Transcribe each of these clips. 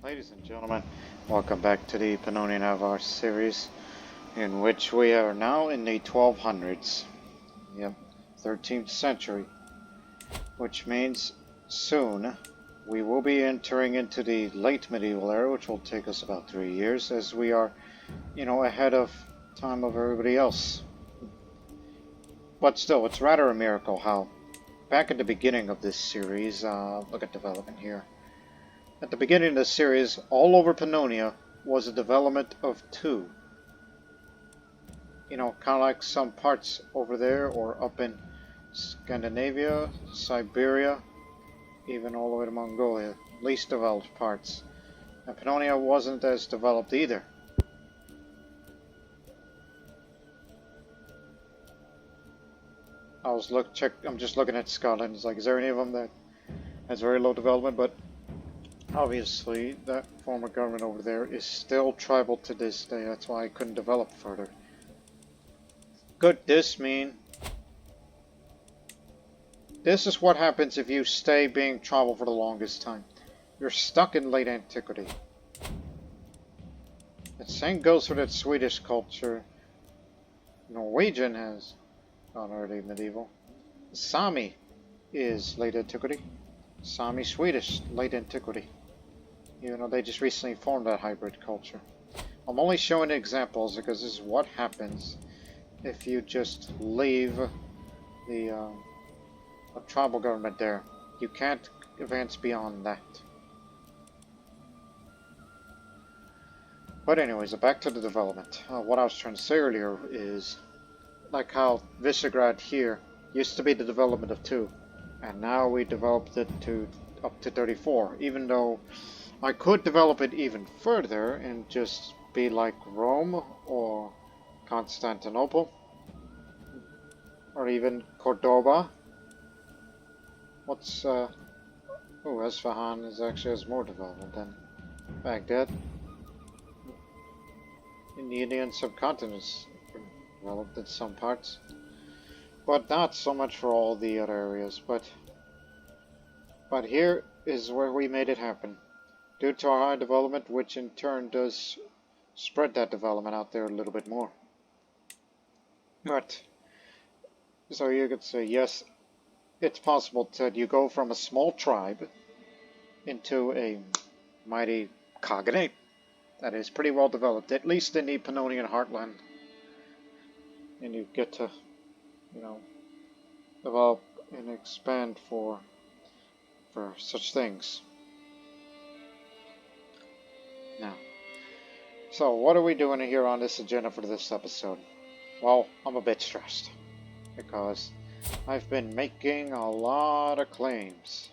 Ladies and gentlemen, welcome back to the Pannonian Avars series, in which we are now in the 1200s. Yep, 13th century. Which means soon we will be entering into the late medieval era, which will take us about 3 years, as we are, ahead of time of everybody else. But still, it's rather a miracle how, back at the beginning of this series, look at development here. At the beginning of the series, all over Pannonia was a development of 2. Kind of like some parts over there, or up in Scandinavia, Siberia, even all the way to Mongolia. Least developed parts. And Pannonia wasn't as developed either. I'm just looking at Scotland. It's like, is there any of them that has very low development? But obviously, that former government over there is still tribal to this day. That's why I couldn't develop further. Could this mean? This is what happens if you stay being tribal for the longest time. You're stuck in late antiquity. The same goes for that Swedish culture. Norwegian has gone early medieval. Sami is late antiquity. Sami Swedish, late antiquity. Even though they just recently formed that hybrid culture. I'm only showing examples because this is what happens if you just leave the a tribal government there. You can't advance beyond that. But anyways, back to the development. What I was trying to say earlier is, like how Visegrad here used to be the development of 2, and now we developed it to up to 34, even though I could develop it even further and just be like Rome or Constantinople or even Cordoba. What's Esfahan has more development than Baghdad. In the Indian subcontinent, developed in some parts, but not so much for all the other areas. But here is where we made it happen, due to our high development, which in turn does spread that development out there a little bit more. But so you could say, yes, it's possible that you go from a small tribe into a mighty Khaganate that is pretty well developed, at least in the Pannonian heartland. And you get to, develop and expand for such things. Now, so what are we doing here on this agenda for this episode? Well, I'm a bit stressed because I've been making a lot of claims,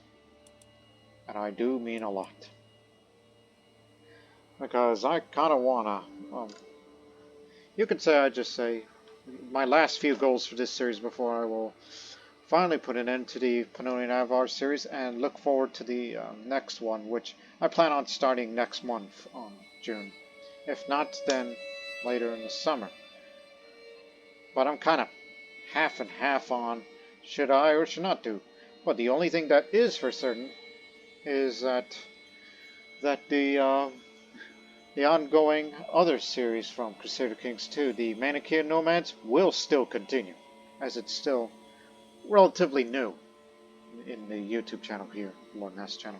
and I do mean a lot. Because I kind of wanna, you could say, I just say, my last few goals for this series before I will finally put an end to the Pannonian Avars series and look forward to the next one, which I plan on starting next month on June. If not, then later in the summer. But I'm kind of half and half on should I or should not do. But the only thing that is for certain is that the ongoing other series from Crusader Kings 2, the Manichaean Nomads, will still continue, as it's still relatively new in the YouTube channel here, Lord Ness channel.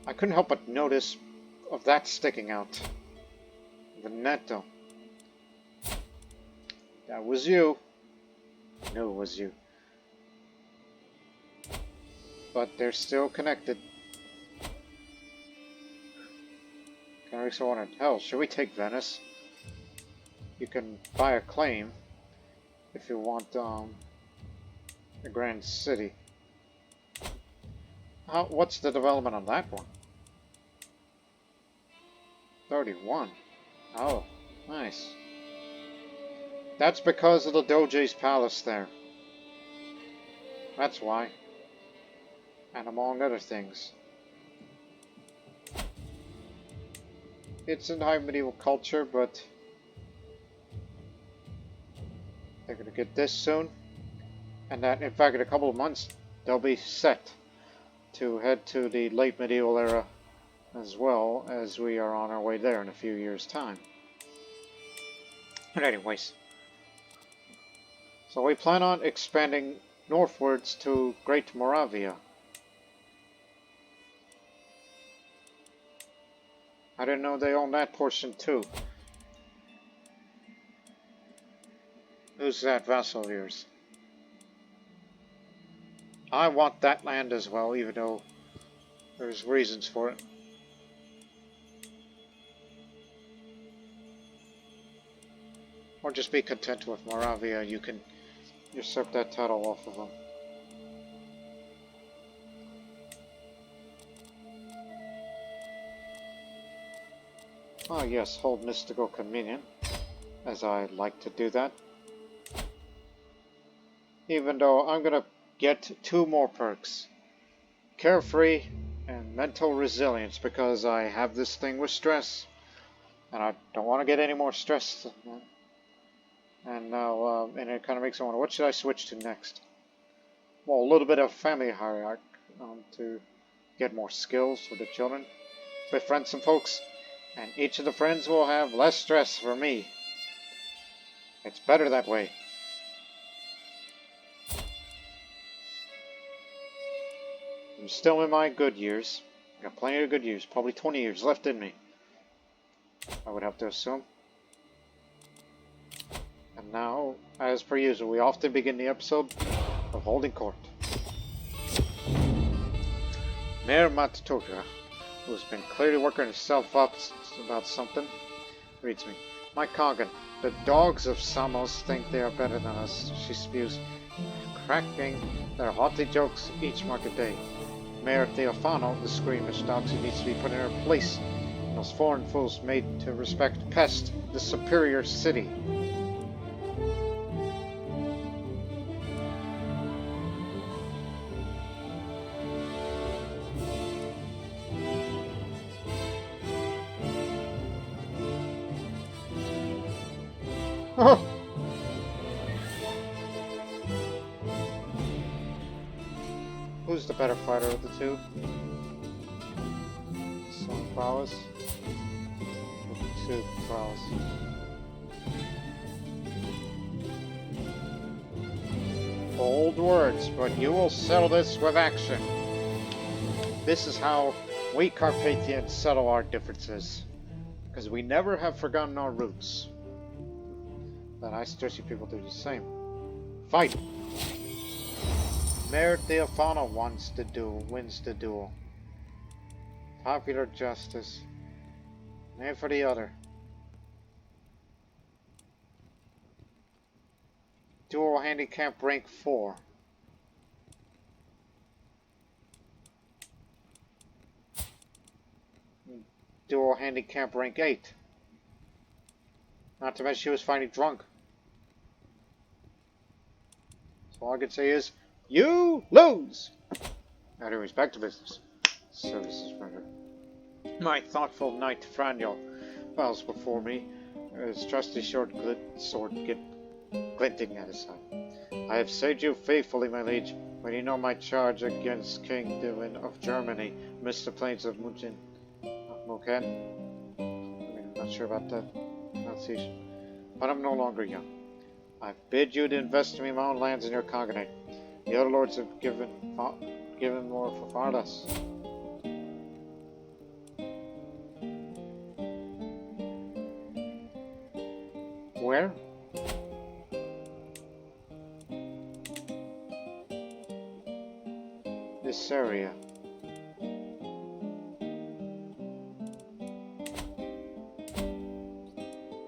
I couldn't help but notice of that sticking out. Veneto. That was you. I knew it was you. But they're still connected. Canary so wondered, hell, should we take Venice? You can buy a claim if you want a grand city. What's the development on that one? 31. Oh, nice. That's because of the Doge's palace there. That's why. And among other things. It's in high medieval culture, but they're going to get this soon. And that, in fact, in a couple of months, they'll be set to head to the late medieval era as well as we are on our way there in a few years' time. But anyways, so we plan on expanding northwards to Great Moravia. I didn't know they owned that portion too. Who's that vassal of yours? I want that land as well, even though there's reasons for it. Or just be content with Moravia. You can usurp that title off of them. Ah yes, hold mystical communion, as I like to do that. Even though I'm gonna get 2 more perks. Carefree and mental resilience, because I have this thing with stress. And I don't want to get any more stress. And now, and it kind of makes me wonder, what should I switch to next? Well, a little bit of family hierarchy to get more skills for the children. Befriend some folks, and each of the friends will have less stress for me. It's better that way. I'm still in my good years. I got plenty of good years, probably 20 years left in me, I would have to assume. And now, as per usual, we often begin the episode of holding court. Mayor Matatoka, who's been clearly working herself up about something, reads me. My Khagan, the dogs of Samos think they are better than us, she spews, cracking their haughty jokes each market day. Mayor Theophano, the squeamish doxy, needs to be put in her place. And those foreign fools made to respect Pest, the superior city. Who's the better fighter of the two? Some prowess? Two prowess. Bold words, but you will settle this with action. This is how we Carpathians settle our differences. Because we never have forgotten our roots. But I suggest you people do the same. Fight! Mayor Theophano wins the duel. Popular justice. Name for the other. Duel handicap rank 4. Duel handicap rank 8. Not to mention she was fighting drunk. So all I can say is, you lose! Anyways, back to business. Services rendered. My thoughtful knight Franjo bows before me, his trusty short sword glinting at his side. I have served you faithfully, my liege, when you know my charge against King Divin of Germany amidst the plains of Mukan. I'm not sure about that pronunciation, but I'm no longer young. I bid you to invest me my own lands in your Khaganate. The other lords have given more for far less. Where? This area.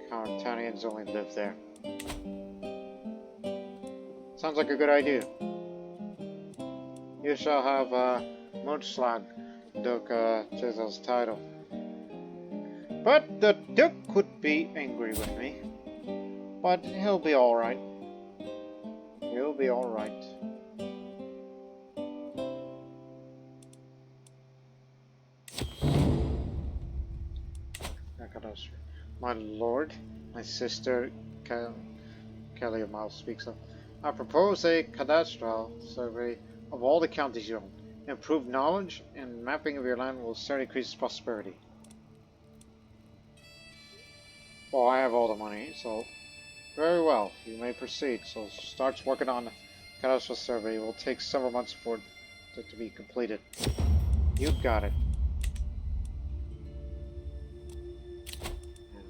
Carpathians only live there. Sounds like a good idea. You shall have Mutschlag, Duke Chisel's title. But the Duke could be angry with me. But he'll be alright. He'll be alright. My lord, my sister Kelly of Miles speaks of. I propose a cadastral survey of all the counties you own. Improved knowledge and mapping of your land will certainly increase prosperity. Well, I have all the money, so very well. You may proceed. So starts working on the cadastral survey. It will take several months for it to be completed. You got it.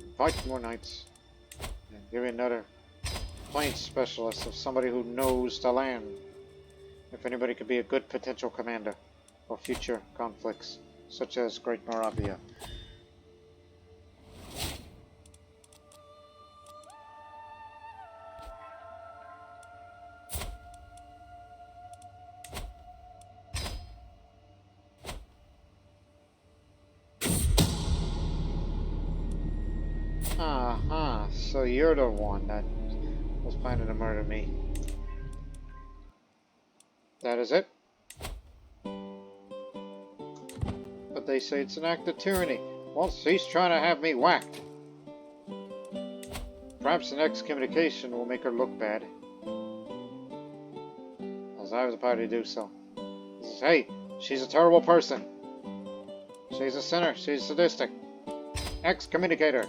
Invite more knights. And give me another plain specialist of somebody who knows the land. If anybody could be a good potential commander for future conflicts, such as Great Moravia. Uh-huh, so you're the one that was planning to murder me. That is it? But they say it's an act of tyranny. Well, he's trying to have me whacked. Perhaps an excommunication will make her look bad. As I was about to do so. He says, hey, she's a terrible person. She's a sinner. She's sadistic. Excommunicate her.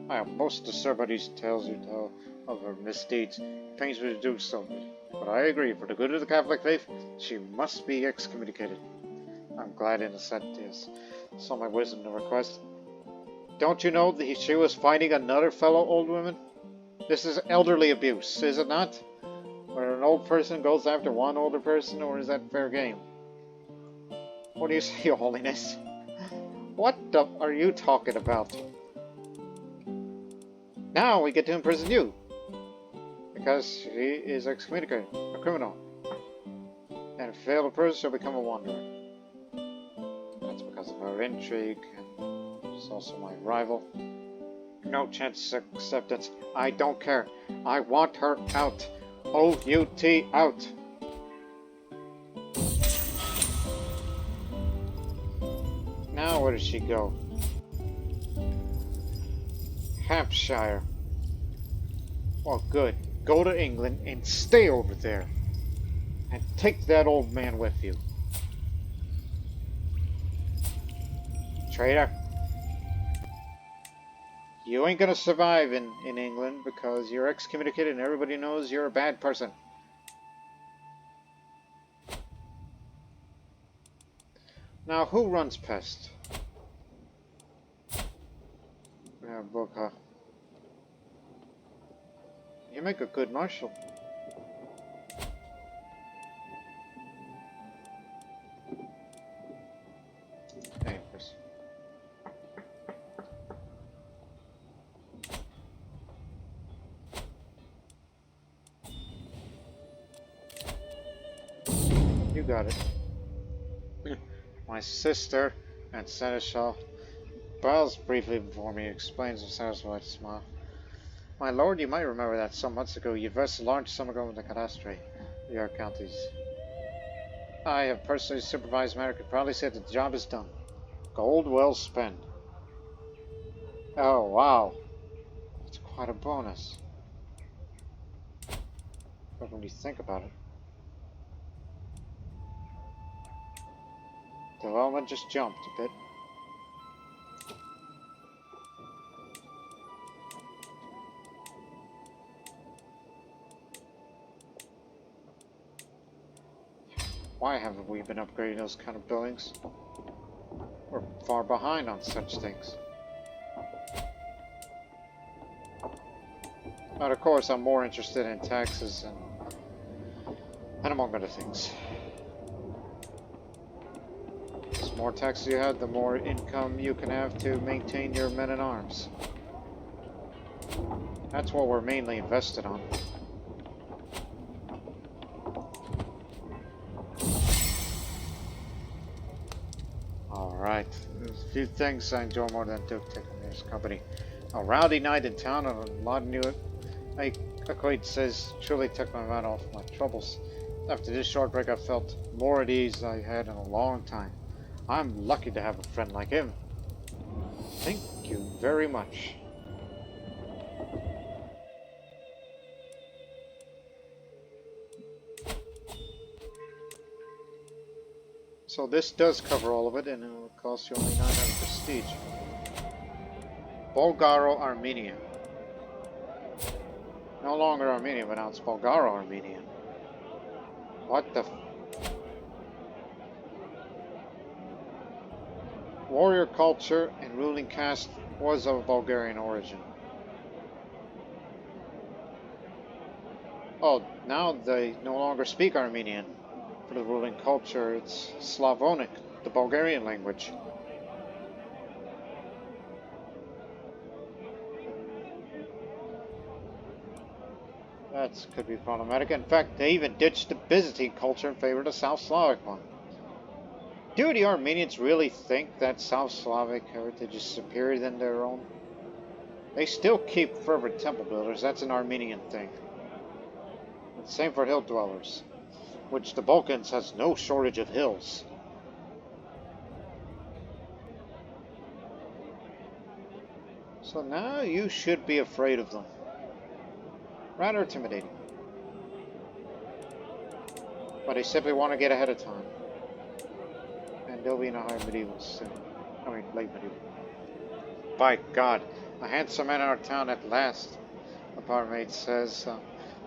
I am most disturbed by these tales you tell of her misdeeds. It pains me to do so, but I agree, for the good of the Catholic faith, she must be excommunicated. I'm glad Innocent is. Saw my wisdom to request. Don't you know that she was fighting another fellow old woman? This is elderly abuse, is it not? Where an old person goes after one older person, or is that fair game? What do you say, Your Holiness? What the are you talking about? Now we get to imprison you, because she is excommunicated, a criminal, and if you fail to prove, she'll become a wanderer. That's because of her intrigue, and she's also my rival. No chance of acceptance. I don't care. I want her out. O-U-T out. Now where does she go? Hampshire. Well, good. Go to England and stay over there. And take that old man with you. Traitor. You ain't gonna survive in England because you're excommunicated and everybody knows you're a bad person. Now, who runs Pest? Boca. You make a good marshal. Hey, Chris. You got it. My sister and Seneschal bows briefly before me, explains with a satisfied smile. My lord, you might remember that some months ago you vested a large sum of gold in the cadastre of your counties. I have personally supervised matter, could probably say that the job is done. Gold well spent. Oh, wow. That's quite a bonus. But when you think about it, development just jumped a bit. Why haven't we been upgrading those kind of buildings? We're far behind on such things. But of course, I'm more interested in taxes and among other things. The more taxes you have, the more income you can have to maintain your men-at-arms. That's what we're mainly invested on. Alright, there's a few things I enjoy more than Duke taking his company. A rowdy night in town and a lot of new acquaintances truly took my mind off my troubles. After this short break, I felt more at ease than I had in a long time. I'm lucky to have a friend like him. Thank you very much. So this does cover all of it, and it will cost you only 900 prestige. Bulgaro-Armenia. No longer Armenia, but now it's Bulgaro-Armenia. What the... Warrior culture and ruling caste was of Bulgarian origin. Oh, now they no longer speak Armenian. For the ruling culture, it's Slavonic, the Bulgarian language. That could be problematic. In fact, they even ditched the Byzantine culture in favor of the South Slavic one. Do the Armenians really think that South Slavic heritage is superior than their own? They still keep fervent temple builders. That's an Armenian thing. And same for hill dwellers, which the Balkans has no shortage of hills. So now you should be afraid of them. Rather intimidating. But they simply want to get ahead of time. And they'll be in a higher medieval soon. I mean, late medieval. By God, a handsome man in our town at last, the barmaid says,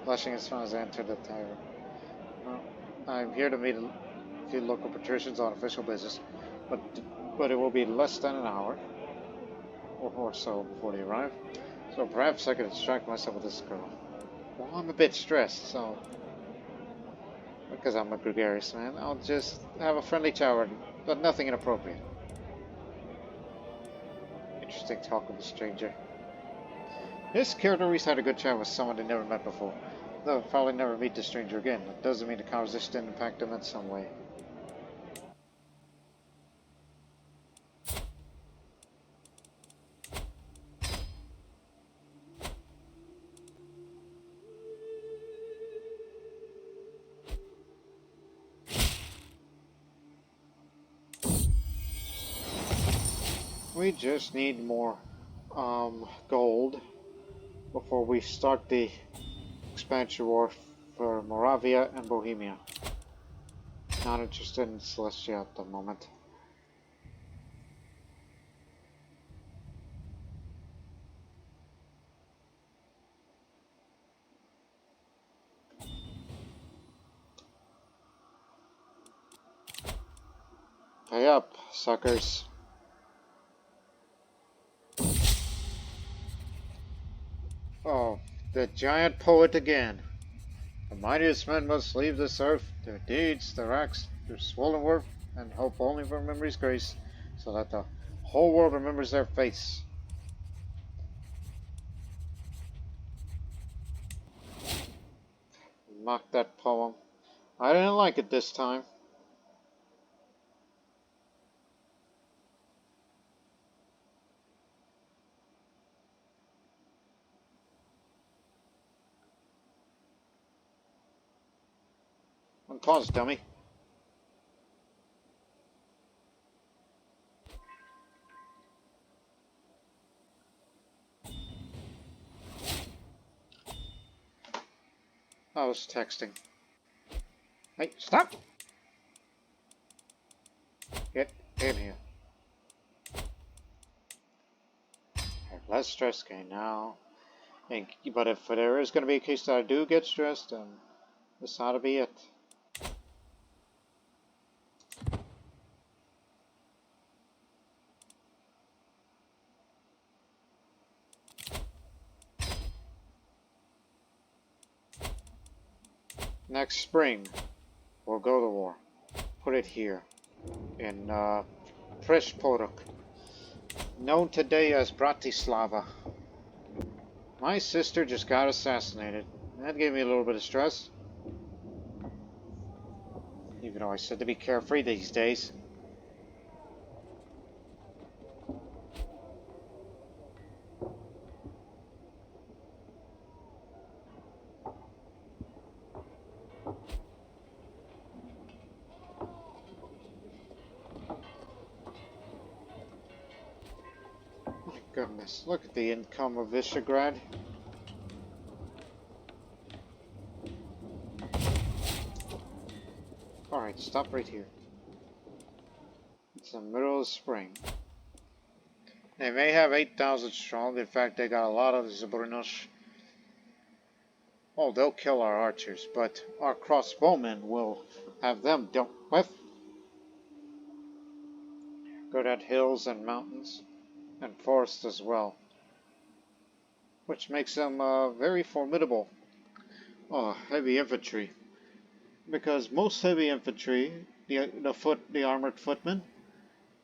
blushing as soon as I enter the tavern. Well, I'm here to meet a few local patricians on official business, but it will be less than an hour or so before they arrive. So perhaps I could distract myself with this girl. Well, I'm a bit stressed, so because I'm a gregarious man, I'll just have a friendly chat, but nothing inappropriate. Interesting talk with a stranger. This character always had a good chat with someone they never met before. They'll probably never meet the stranger again. That doesn't mean the conversation didn't impact them in some way. We just need more gold before we start the expansion war for Moravia and Bohemia. Not interested in Celestia at the moment. Pay up, suckers. Oh, the giant poet again. The mightiest men must leave this earth, their deeds, their acts, their swollen worth, and hope only for memory's grace, so that the whole world remembers their face. Mock that poem. I didn't like it this time. Pause, dummy. I was texting. Hey, stop! Get in here. Less stress gain now. But if there is going to be a case that I do get stressed, then this ought to be it. Next spring, we'll go to war. Put it here, in Prešporuk, known today as Bratislava. My sister just got assassinated. That gave me a little bit of stress. Even though I said to be carefree these days. Goodness, look at the income of Visegrad. Alright, stop right here. the middle of spring. They may have 8,000 strong. In fact, they got a lot of Zabornos. Oh, they'll kill our archers, but our crossbowmen will have them dealt with. Good at hills and mountains, and forests as well, which makes them very formidable. Oh, heavy infantry, because most heavy infantry, the armored footmen,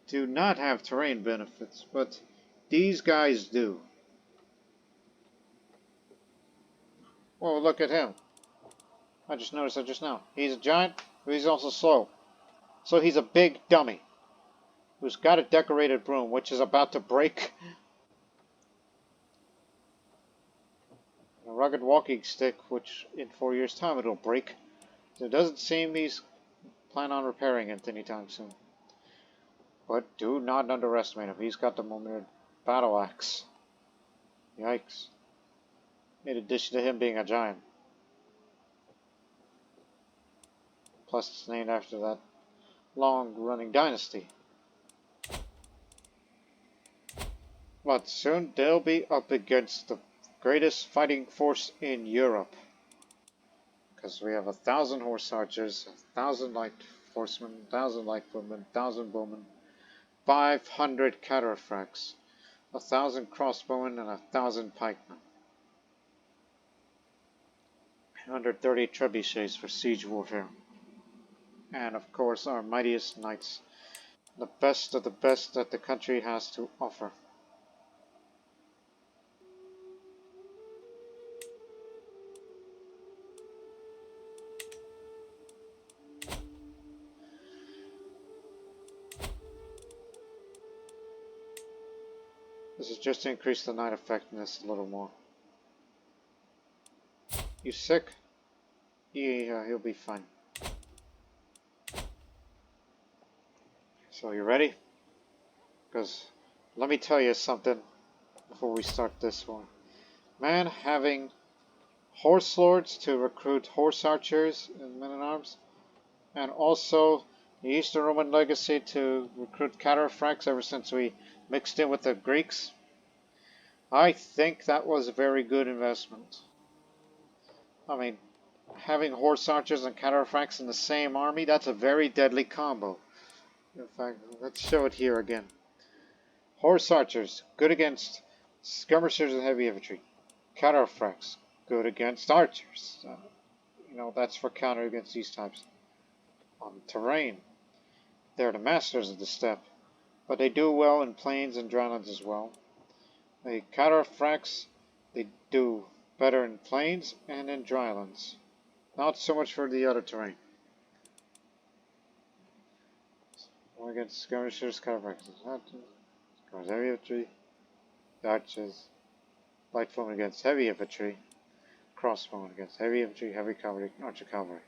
do not have terrain benefits, but these guys do. Oh, look at him. I just noticed that just now. He's a giant, but he's also slow. So he's a big dummy who's got a decorated broom, which is about to break. A rugged walking stick, which in 4 years' time it'll break. So it doesn't seem he's planning on repairing it anytime soon. But do not underestimate him. He's got the moment battle axe. Yikes. In addition to him being a giant. Plus it's named after that long-running dynasty. But soon they'll be up against the greatest fighting force in Europe. Because we have 1,000 horse archers, 1,000 light horsemen, 1,000 light footmen, 1,000 bowmen, 500 cataphracts, 1,000 crossbowmen, and 1,000 pikemen. 130 trebuchets for siege warfare. And of course our mightiest knights, the best of the best that the country has to offer. This is just to increase the knight effectiveness a little more. You sick? Yeah, he'll be fine. So you ready? Because let me tell you something before we start this one. Man, having horse lords to recruit horse archers and men at arms, and also the Eastern Roman legacy to recruit cataphracts ever since we mixed in with the Greeks. I think that was a very good investment. I mean, having horse archers and cataphracts in the same army, that's a very deadly combo. In fact, let's show it here again. Horse archers, good against skirmishers and heavy infantry. Cataphracts, good against archers. That's for counter against these types. On terrain, they're the masters of the steppe, but they do well in plains and drylands as well. The cataphracts, they do better in plains and in drylands. Not so much for the other terrain. Against skirmishers, cataphracts, heavy infantry, archers, light footmen against heavy infantry, crossbowmen against heavy infantry, heavy cavalry, archer cavalry,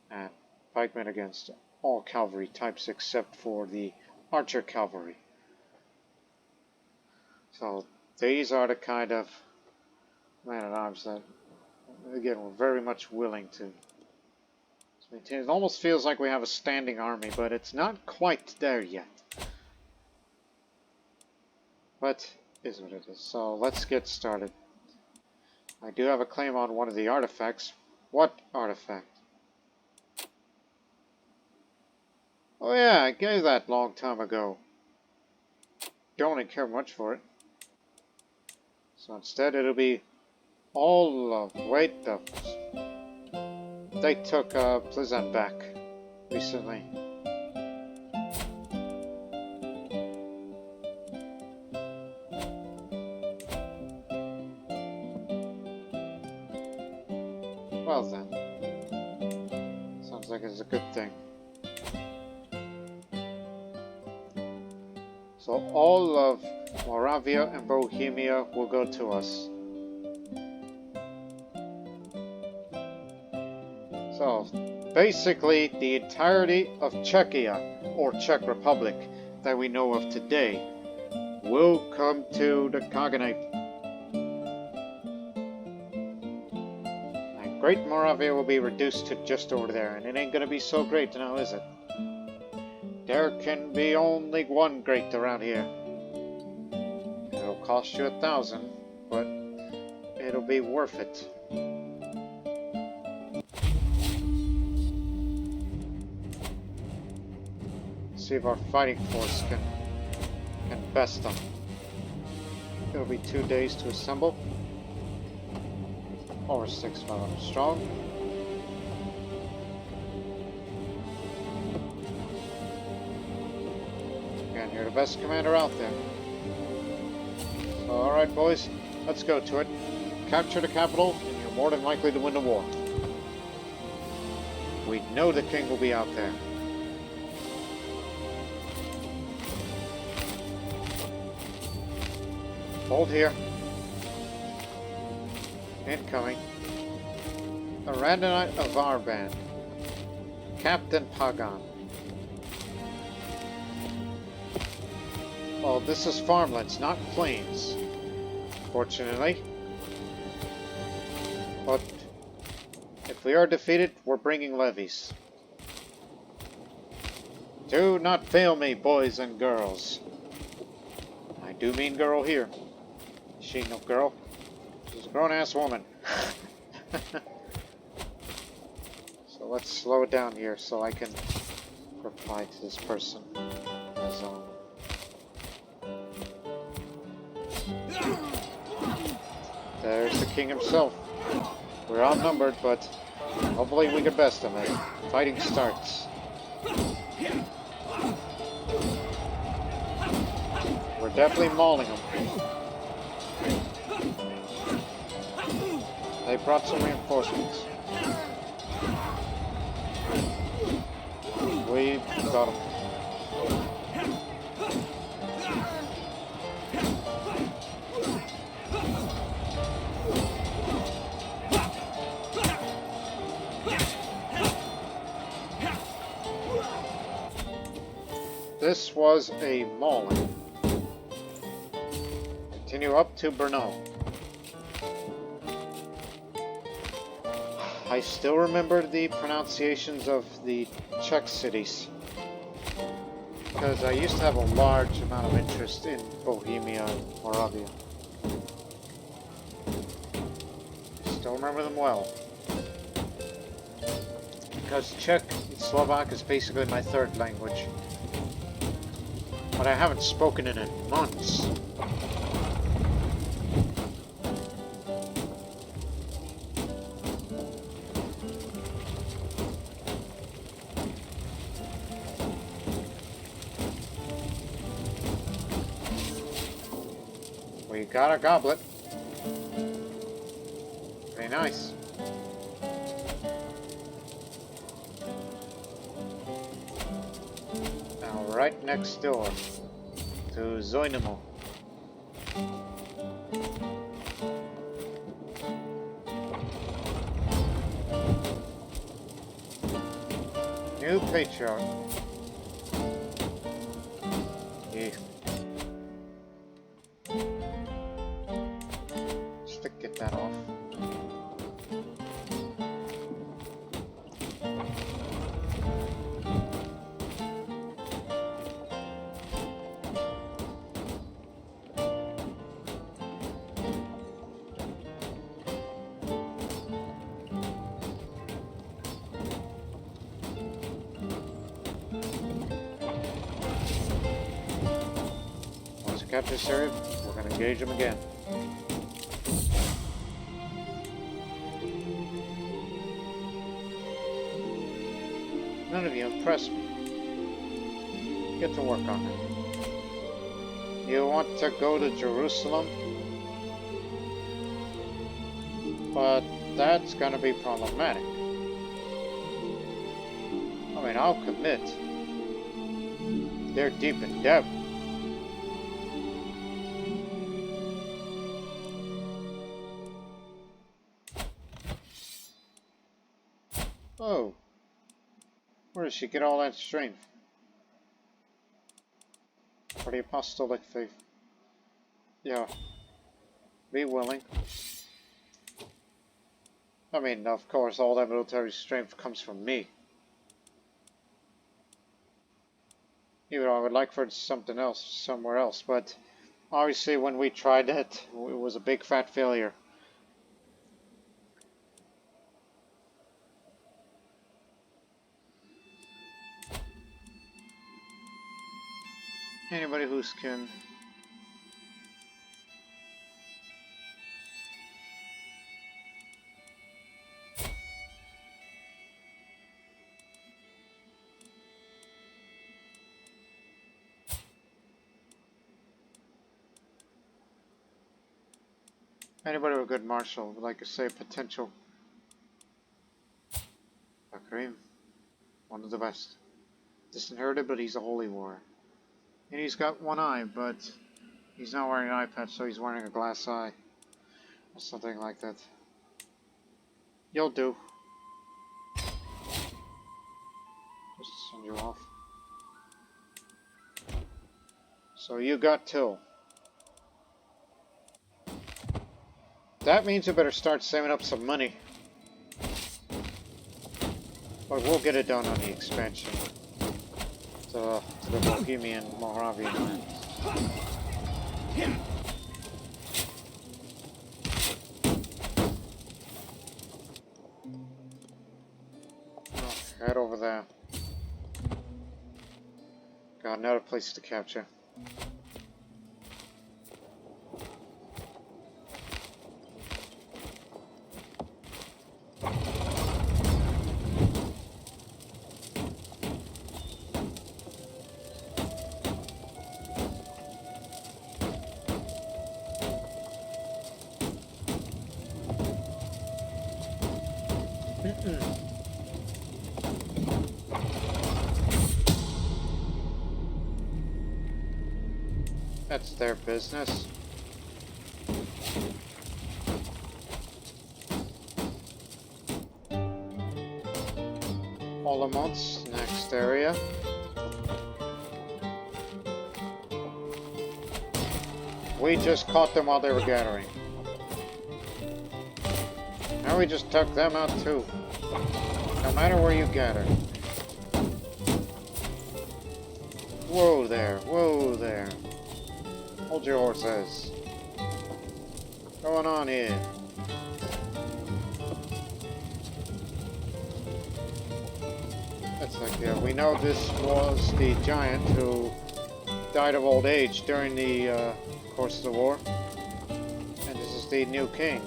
and pikemen against all cavalry types except for the archer cavalry. So these are the kind of man-at-arms that, again, we're very much willing to maintain. It almost feels like we have a standing army, but it's not quite there yet. But it is what it is. So let's get started. I do have a claim on one of the artifacts. What artifact? Oh yeah, I gave that long time ago. Don't really care much for it. So instead it'll be all of... Wait, they took Pleasant back recently. Well then, sounds like it's a good thing. So all of Moravia and Bohemia will go to us. So basically the entirety of Czechia, or Czech Republic, that we know of today, will come to the Khaganate. And Great Moravia will be reduced to just over there, and it ain't gonna be so great now, is it? There can be only one grate around here. It'll cost you 1,000, but it'll be worth it. See if our fighting force can best them. It'll be 2 days to assemble. Over 6,500 strong. Again, you're the best commander out there. So, alright boys, let's go to it. Capture the capital, and you're more than likely to win the war. We know the king will be out there. Hold here. Incoming. Pannonian Avars band. Captain Khagan. Well, this is farmlands, not plains. Fortunately. But if we are defeated, we're bringing levies. Do not fail me, boys and girls. I do mean girl here. She no girl. She's a grown-ass woman. So let's slow it down here so I can reply to this person. As, there's the king himself. We're outnumbered, but hopefully we can best him as fighting starts. We're definitely mauling them. They brought some reinforcements. We got them. This was a mauling. Continue up to Brno. I still remember the pronunciations of the Czech cities, because I used to have a large amount of interest in Bohemia and Moravia. I still remember them well, because Czech and Slovak is basically my third language, but I haven't spoken it in months. We got a goblet. Very nice. Now right next door to Zoinamo. New patriarch. Yeah. Get that off. Once we capture this area, we're going to engage them again. None of you impress me. Get to work on it. You want to go to Jerusalem? But that's gonna be problematic. I mean, I'll commit. They're deep in debt. Oh. Where does she get all that strength? For the apostolic faith. Yeah. Be willing. I mean, of course, all that military strength comes from me. Even though I would like for something else, somewhere else, but obviously when we tried it, it was a big fat failure. Anybody who's can. Anybody with a good martial, like I say, potential. Bakrim, one of the best. Disinherited, but he's a holy warrior. And he's got one eye, but he's not wearing an eye patch, so he's wearing a glass eye. Or something like that. You'll do. Just send you off. So you got Till. That means you better start saving up some money. But we'll get it done on the expansion to the Bohemia and Moravia lands. Oh, head over there. Got another place to capture. That's their business. Olomouc, next area. We just caught them while they were gathering. Now we just took them out too. No matter where you gather. Whoa there, whoa there. Hold your horses. What's going on here? That's like, yeah, we know this was the giant who died of old age during the course of the war. And this is the new king.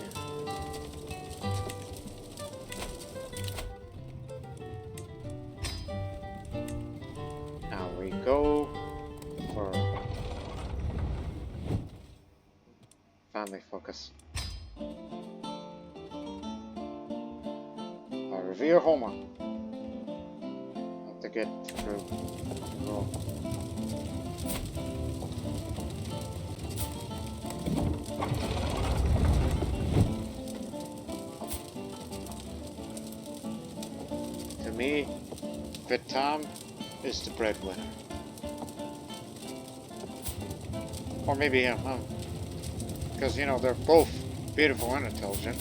Now we go for family focus. I revere Homer. Have to get through. Roll. To me, Vietnam is the breadwinner. Or maybe him, huh? Because, you know, they're both beautiful and intelligent.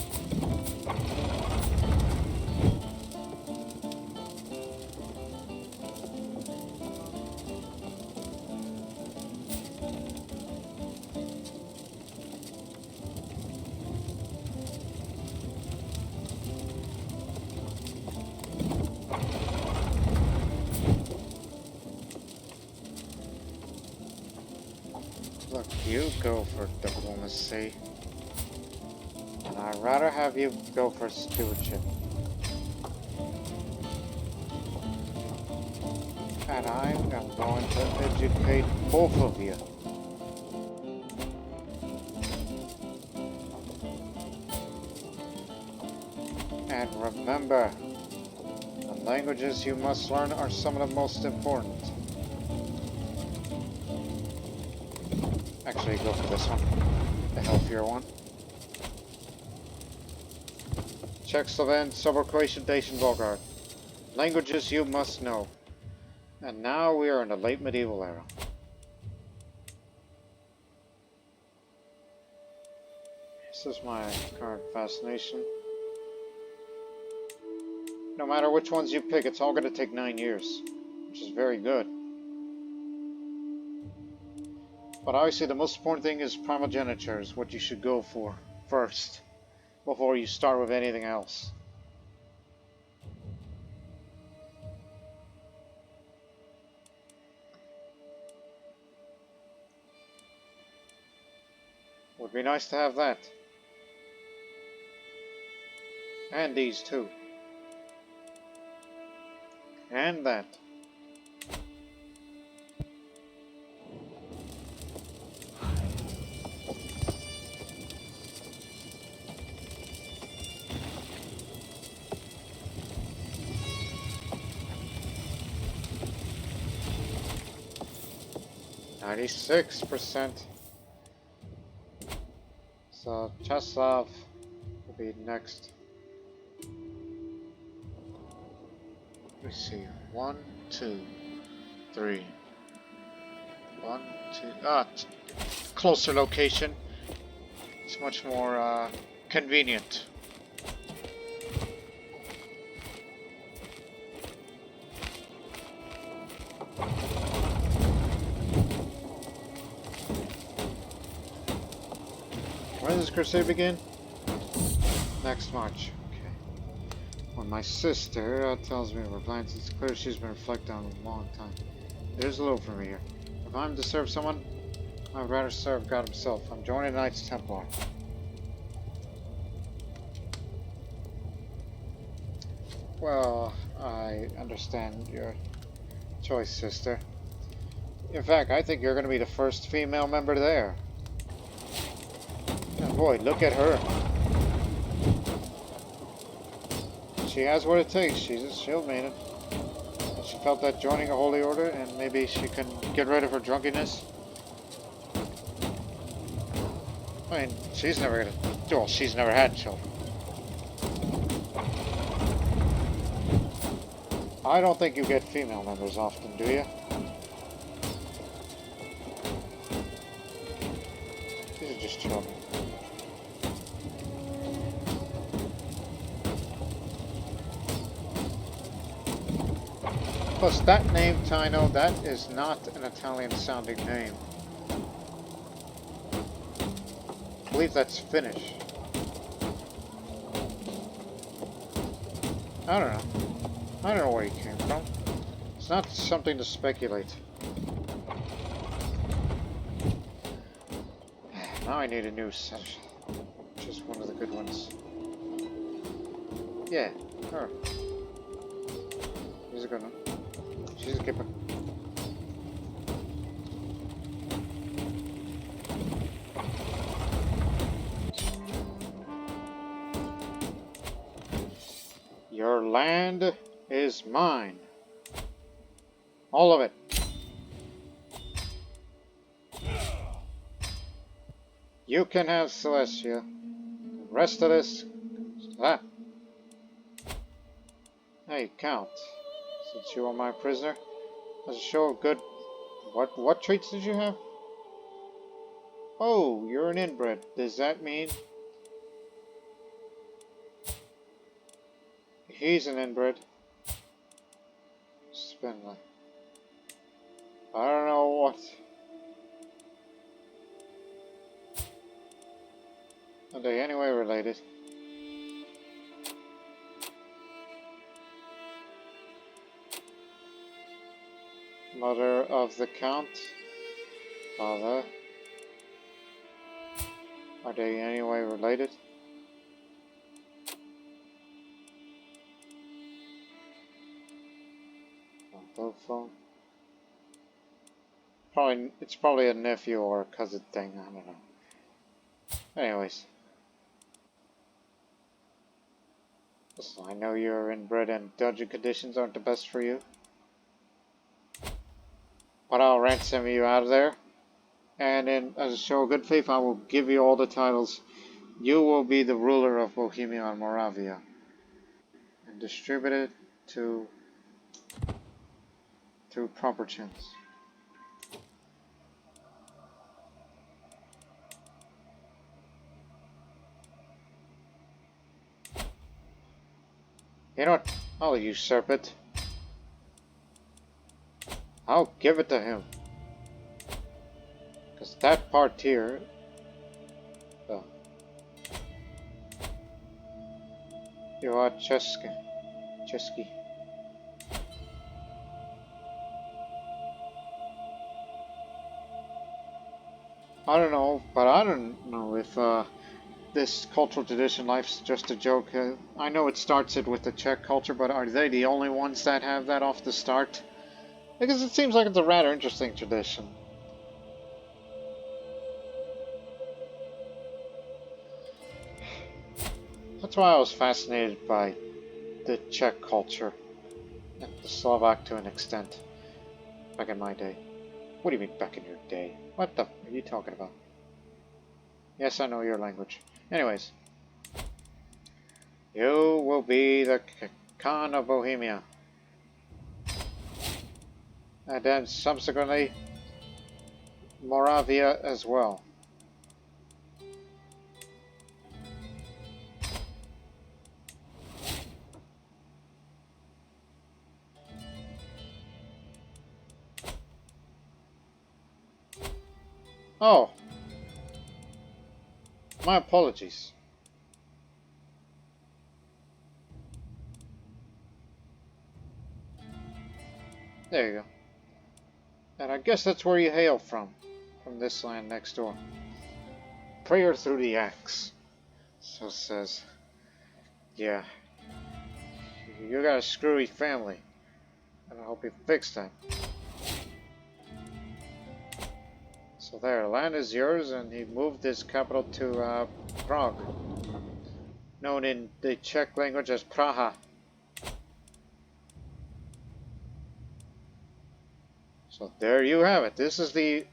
Look, you go for diplomacy. And I'd rather have you go for stewardship. And I'm going to educate both of you. And remember, the languages you must learn are some of the most important. Actually, go for this one, the healthier one. Czechoslovakian, Serbo-Croatian, Dacian, Bulgar. Languages you must know. And now we are in the late medieval era. This is my current fascination. No matter which ones you pick, it's all going to take 9 years, which is very good. But obviously the most important thing is primogeniture is what you should go for first, before you start with anything else. Would be nice to have that. And these too. And that. %. So Cheslav will be next. Let me see. 1, 2, 3. 1, 2. Closer location. It's much more convenient. When does Crusade begin? Next March. Okay. When my sister tells me we're blind, it's clear she's been reflecting on a long time. There's a little for me here. If I'm to serve someone, I'd rather serve God himself. I'm joining the Knights Templar. Well, I understand your choice, sister. In fact, I think you're going to be the first female member there. And boy, look at her. She has what it takes. She's a shield maiden. And she felt that joining a holy order, and maybe she can get rid of her drunkenness. I mean, she's never gonna. Well, she's never had children. I don't think you get female members often, do you? These are just children. Plus, that name, Tino, that is not an Italian-sounding name. I believe that's Finnish. I don't know. I don't know where he came from. It's not something to speculate. Now I need a new set. Just one of the good ones. Yeah, her. She's a good one. She's a keeper. Your land is mine. All of it. You can have Celestia. The rest of this... Hey, Count. Since you are my prisoner, as a show of good... What traits did you have? Oh, you're an inbred. Does that mean... He's an inbred. Spindler. I don't know what... Are they anyway related? Mother of the Count? Father? Are they anyway related? Phone. It's probably a nephew or a cousin thing, I don't know. Anyways. Listen, I know you're inbred and dungeon conditions aren't the best for you. But I'll ransom you out of there. And as a show of good faith, I will give you all the titles. You will be the ruler of Bohemia and Moravia. And distribute it to proper chins. You know what? I'll usurp it. I'll give it to him. Because that part here. Oh. You are Chesky. I don't know, but I don't know if this cultural tradition, life's just a joke. I know it starts it with the Czech culture, but are they the only ones that have that off the start? Because it seems like it's a rather interesting tradition. That's why I was fascinated by the Czech culture, and the Slovak to an extent, back in my day. What do you mean back in your day? What the f are you talking about? Yes, I know your language. Anyways, you will be the Khan of Bohemia. And then subsequently, Moravia as well. Oh, my apologies. There you go. And I guess that's where you hail from this land next door. Prayer through the axe. So it says, yeah, you got a screwy family, and I hope you fix that. So there, land is yours, and he moved his capital to Prague, known in the Czech language as Praha. So there you have it. This is the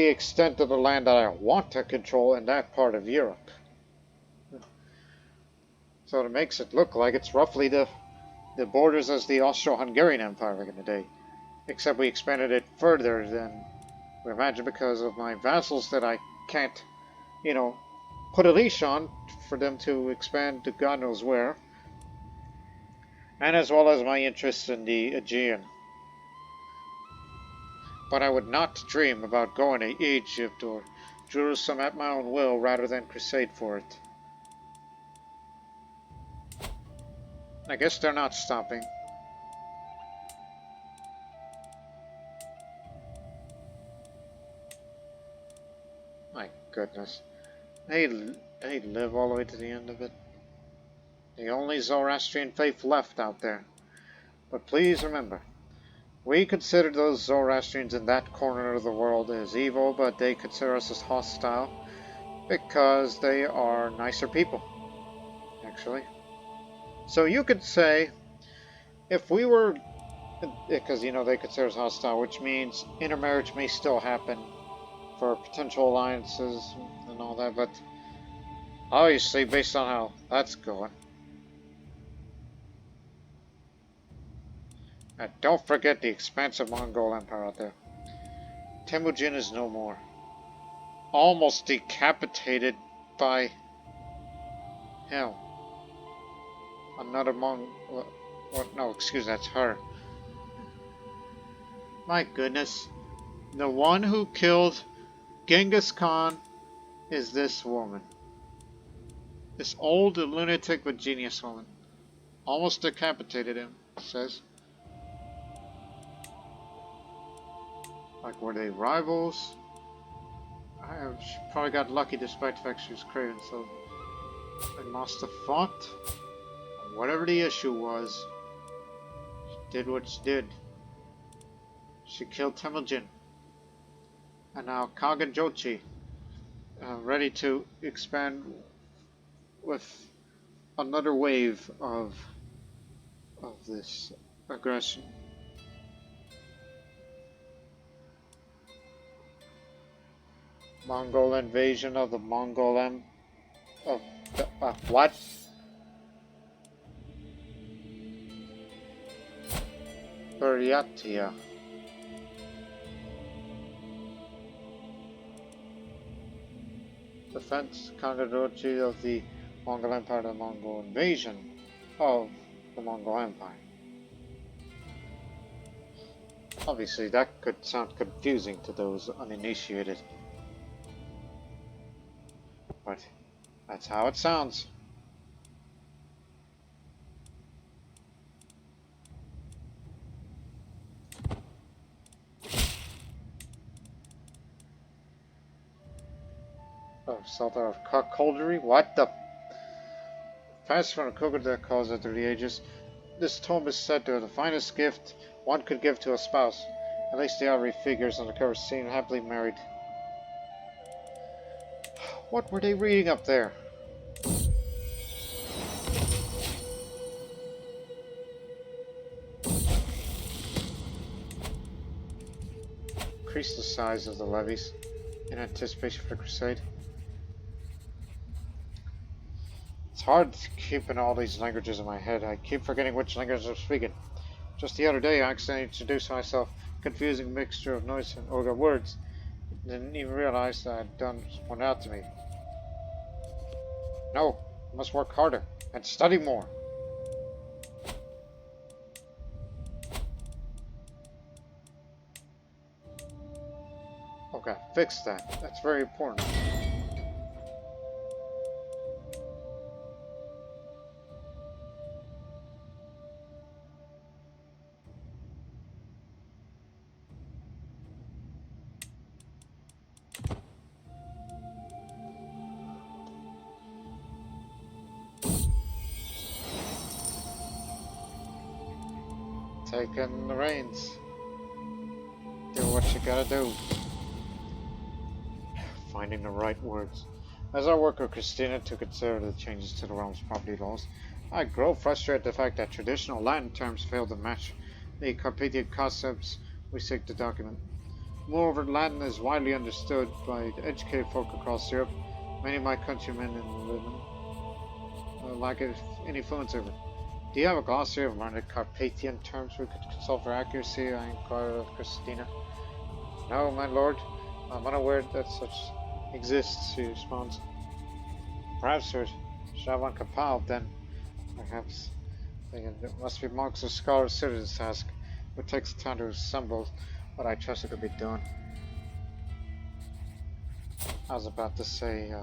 extent of the land that I want to control in that part of Europe. So it makes it look like it's roughly the borders as the Austro-Hungarian Empire back in the day, except we expanded it further than we imagined because of my vassals that I can't, you know, put a leash on for them to expand to God knows where, and as well as my interests in the Aegean. But I would not dream about going to Egypt or Jerusalem at my own will rather than crusade for it. I guess they're not stopping. My goodness. They live all the way to the end of it. The only Zoroastrian faith left out there. But please remember, we consider those Zoroastrians in that corner of the world as evil, but they consider us as hostile because they are nicer people, actually. So you could say, if we were, because you know they consider us hostile, which means intermarriage may still happen for potential alliances and all that, but obviously based on how that's going. And don't forget the expansive Mongol Empire out there. Temujin is no more. Almost decapitated by him. Another what? No, excuse, that's her. My goodness. The one who killed Genghis Khan is this woman. This old lunatic but genius woman. Almost decapitated him, it says. Like, were they rivals? She probably got lucky despite the fact she was craven, so they must have fought. Whatever the issue was, she did what she did. She killed Temujin. And now Khagan ready to expand with another wave of this aggression. Mongol invasion of the Mongol of the, what? Buryatia. Defense Khagan of the Mongol Empire, the Mongol invasion of the Mongol Empire. Obviously, that could sound confusing to those uninitiated. But that's how it sounds. Oh, Sultan of Cuckoldry? What the? Passed from a cougar that calls it through the ages. This tome is said to be the finest gift one could give to a spouse. At least the ivory figures on the cover seem happily married. What were they reading up there? Increase the size of the levies in anticipation for the Crusade. It's hard keeping all these languages in my head. I keep forgetting which language I'm speaking. Just the other day, I accidentally introduced myself, confusing mixture of noise and older words. Didn't even realize that I'd done one out to me. No, I must work harder and study more. Okay, fix that. That's very important. Taking the reins. Do what you gotta do. Finding the right words. As I work with Christina to consider the changes to the realm's property laws, I grow frustrated at the fact that traditional Latin terms fail to match the Carpathian concepts we seek to document. Moreover, Latin is widely understood by educated folk across Europe. Many of my countrymen and women lack any fluency of it. Do you have a glossary of learned Carpathian terms we could consult for accuracy? I inquired of Christina. No, my lord. I'm unaware that such exists, she responds. Perhaps we should have one compiled, then. Perhaps. Thinking it must be monks or scholars suited to this task. It takes time to assemble, but I trust it could be done. I was about to say,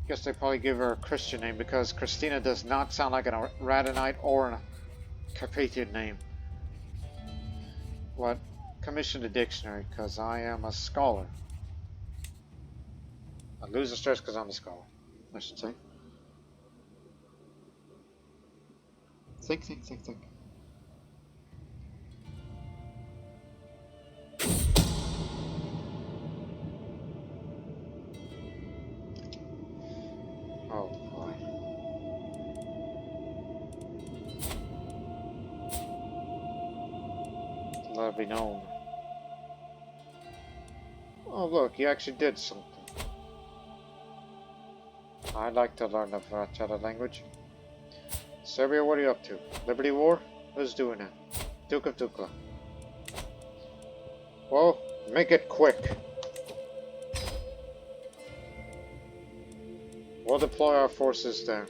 guess they probably give her a Christian name because Christina does not sound like a Radonite or a Carpathian name. What? Commission the dictionary because I am a scholar. I lose the stress because I'm a scholar, I should say. Think. Oh boy. Let it be known. Oh look, you actually did something. I'd like to learn the Vachata language. Serbia, what are you up to? Liberty War? Who's doing it? Duke of Dukla. Well, make it quick. We'll deploy our forces there.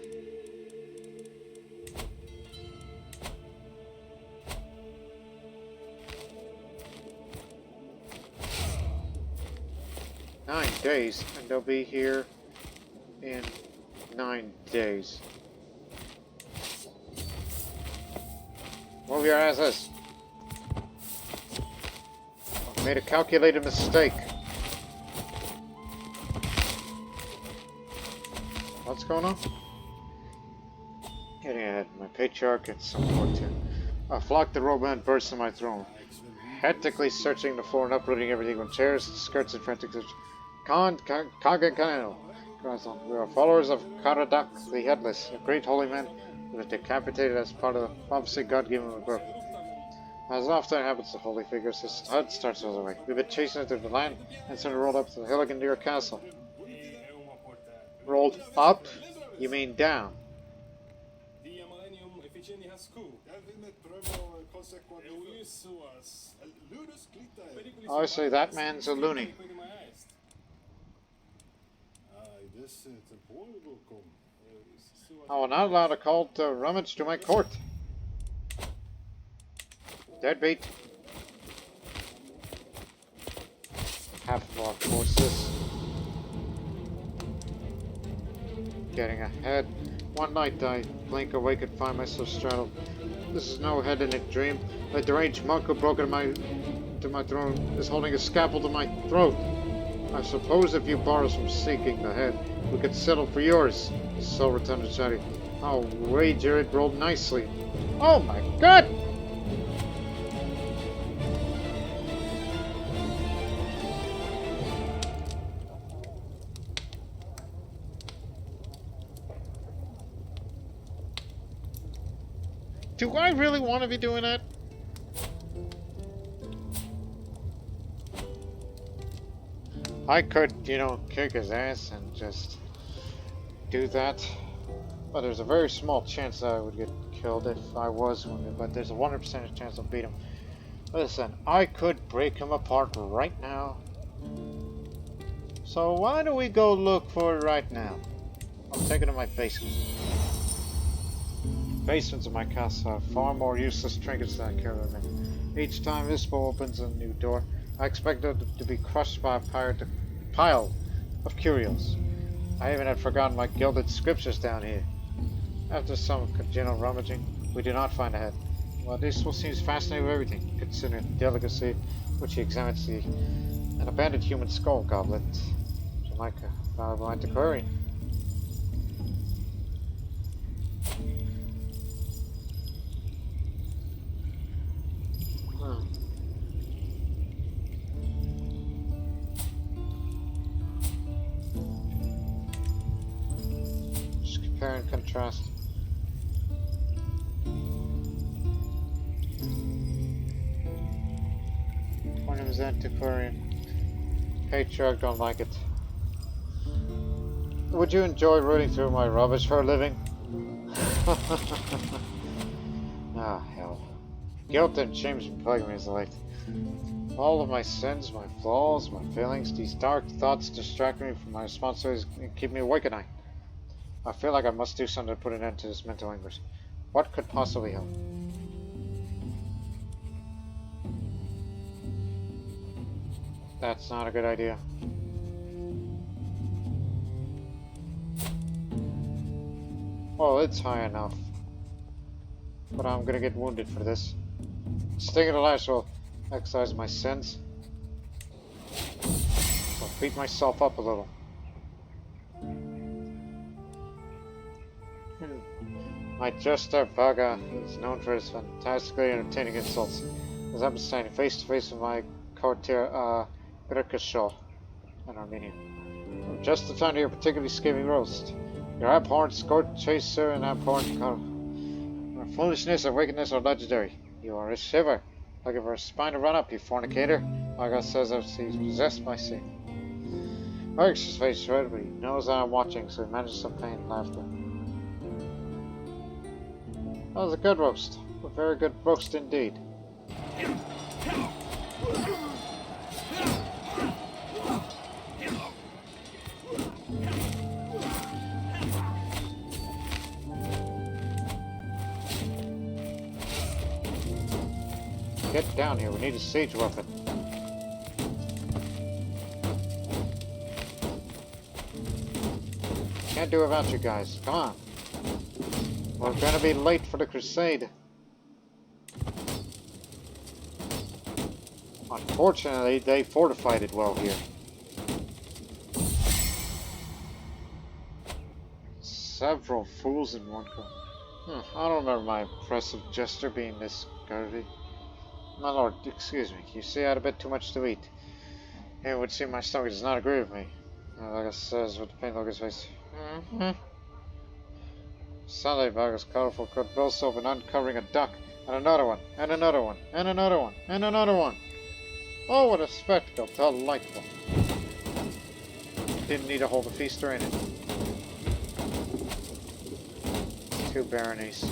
Days, and they'll be here in 9 days. Move your asses. I've made a calculated mistake. What's going on? Getting ahead. My patriarch and some more too. A flock the robot burst on my throne, hectically searching the floor and uprooting everything from chairs, skirts, and frantic Khagan Kano. We are followers of Karadak the Headless, a great holy man who was decapitated as part of the prophecy God gave him a birth. As often happens to holy figures, his head starts to away. We've been chasing it through the land and soon rolled up to the hillock near castle. Rolled up? You mean down? I say that man's a loony. I will not allow the cult to rummage to my court. Deadbeat. half of our forces. Getting ahead. One night I blink awake and find myself straddled. This is no head in a dream. A deranged monk who broke into my throne is holding a scalpel to my throat. I suppose if you borrow from seeking the head, we could settle for yours. His soul returned to Shadi. I'll wager it rolled nicely. Oh my god! Do I really want to be doing that? I could, you know, kick his ass and just do that. But there's a very small chance that I would get killed if I was wounded. But there's a 100% chance I'll beat him. Listen, I could break him apart right now. So why don't we go look for it right now? I'm taking to my basement. Basements of my castle have far more useless trinkets than I care with them. Each time this bow opens a new door, I expect it to be crushed by a pile of curios. I even had forgotten my gilded scriptures down here. After some congenial rummaging, we do not find a head. Well, this will seem fascinating with everything, considering the delicacy which he examines an abandoned human skull goblet. Like a valuable antiquarian. Just compare and contrast. Tournam's antiquarian. Patriarch don't like it. Would you enjoy rooting through my rubbish for a living? Ah, hell. Guilt and shame plague me as late. All of my sins, my flaws, my failings, these dark thoughts distract me from my responsibilities and keep me awake at night. I feel like I must do something to put an end to this mental anguish. What could possibly help? That's not a good idea. Well, it's high enough. But I'm gonna get wounded for this. Sting of the lash will excise my sins. I'll beat myself up a little. My jester Vaga is known for his fantastically entertaining insults. As I'm standing face to face with my courtier, Birkashaw, in Armenia. From just the time to your particularly scathing roast. Your abhorrent scourge chaser and abhorrent your foolishness and wickedness are legendary. You are a shiver, looking for a spine to run up, you fornicator. Vaga says that he's possessed by sin. Eric's face is red, but he knows that I'm watching, so he manages some pain and laughter. That was a good roast. A very good roast indeed. Get down here, we need a siege weapon. Can't do without you guys, come on. We're gonna be late for the Crusade. Unfortunately, they fortified it well here. Several fools in one corner. I don't remember my impressive jester being this curvy. My lord, excuse me. You see, I had a bit too much to eat. It would seem my stomach does not agree with me. Like I says with the pain look his face. Sunday Vargas colorful could burst open, uncovering a duck, and another one, and another one, and another one, and another one. Oh, what a spectacle! Delightful. Didn't need to hold a feaster in it. 2 baronies.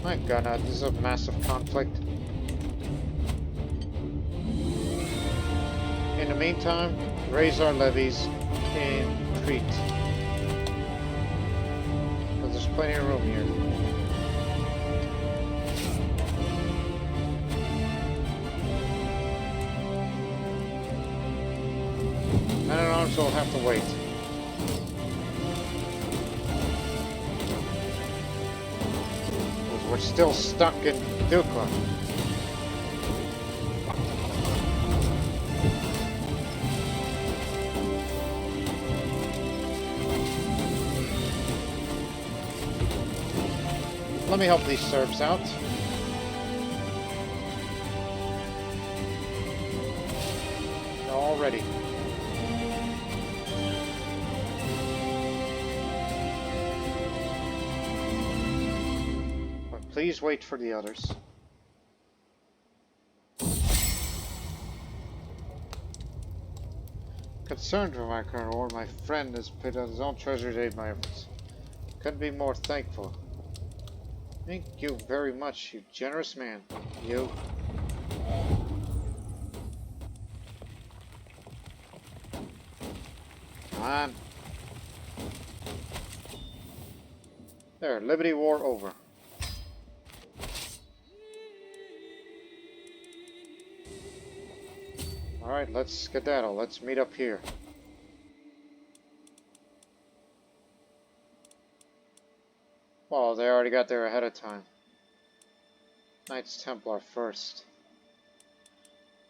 My god, this is a massive conflict. In the meantime, raise our levies in Crete. plenty of room here. Men at arms will have to wait. Because we're still stuck in Dukla. Let me help these Serbs out. They're all ready. But please wait for the others. Concerned for my current war, my friend has put out his own treasure to aid my efforts. Couldn't be more thankful. Thank you very much, you generous man. You. Come on. There, Liberty War over. Alright, let's skedaddle. Let's meet up here. Well, they already got there ahead of time. Knights Templar first.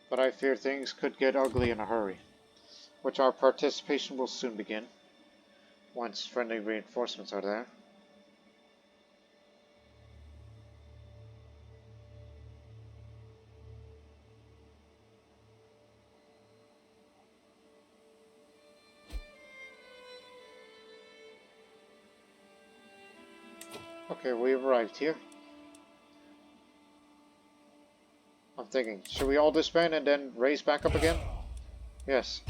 But I fear things could get ugly in a hurry, which our participation will soon begin, once friendly reinforcements are there. Okay, we've arrived here. I'm thinking, should we all disband and then raise back up again? Yes.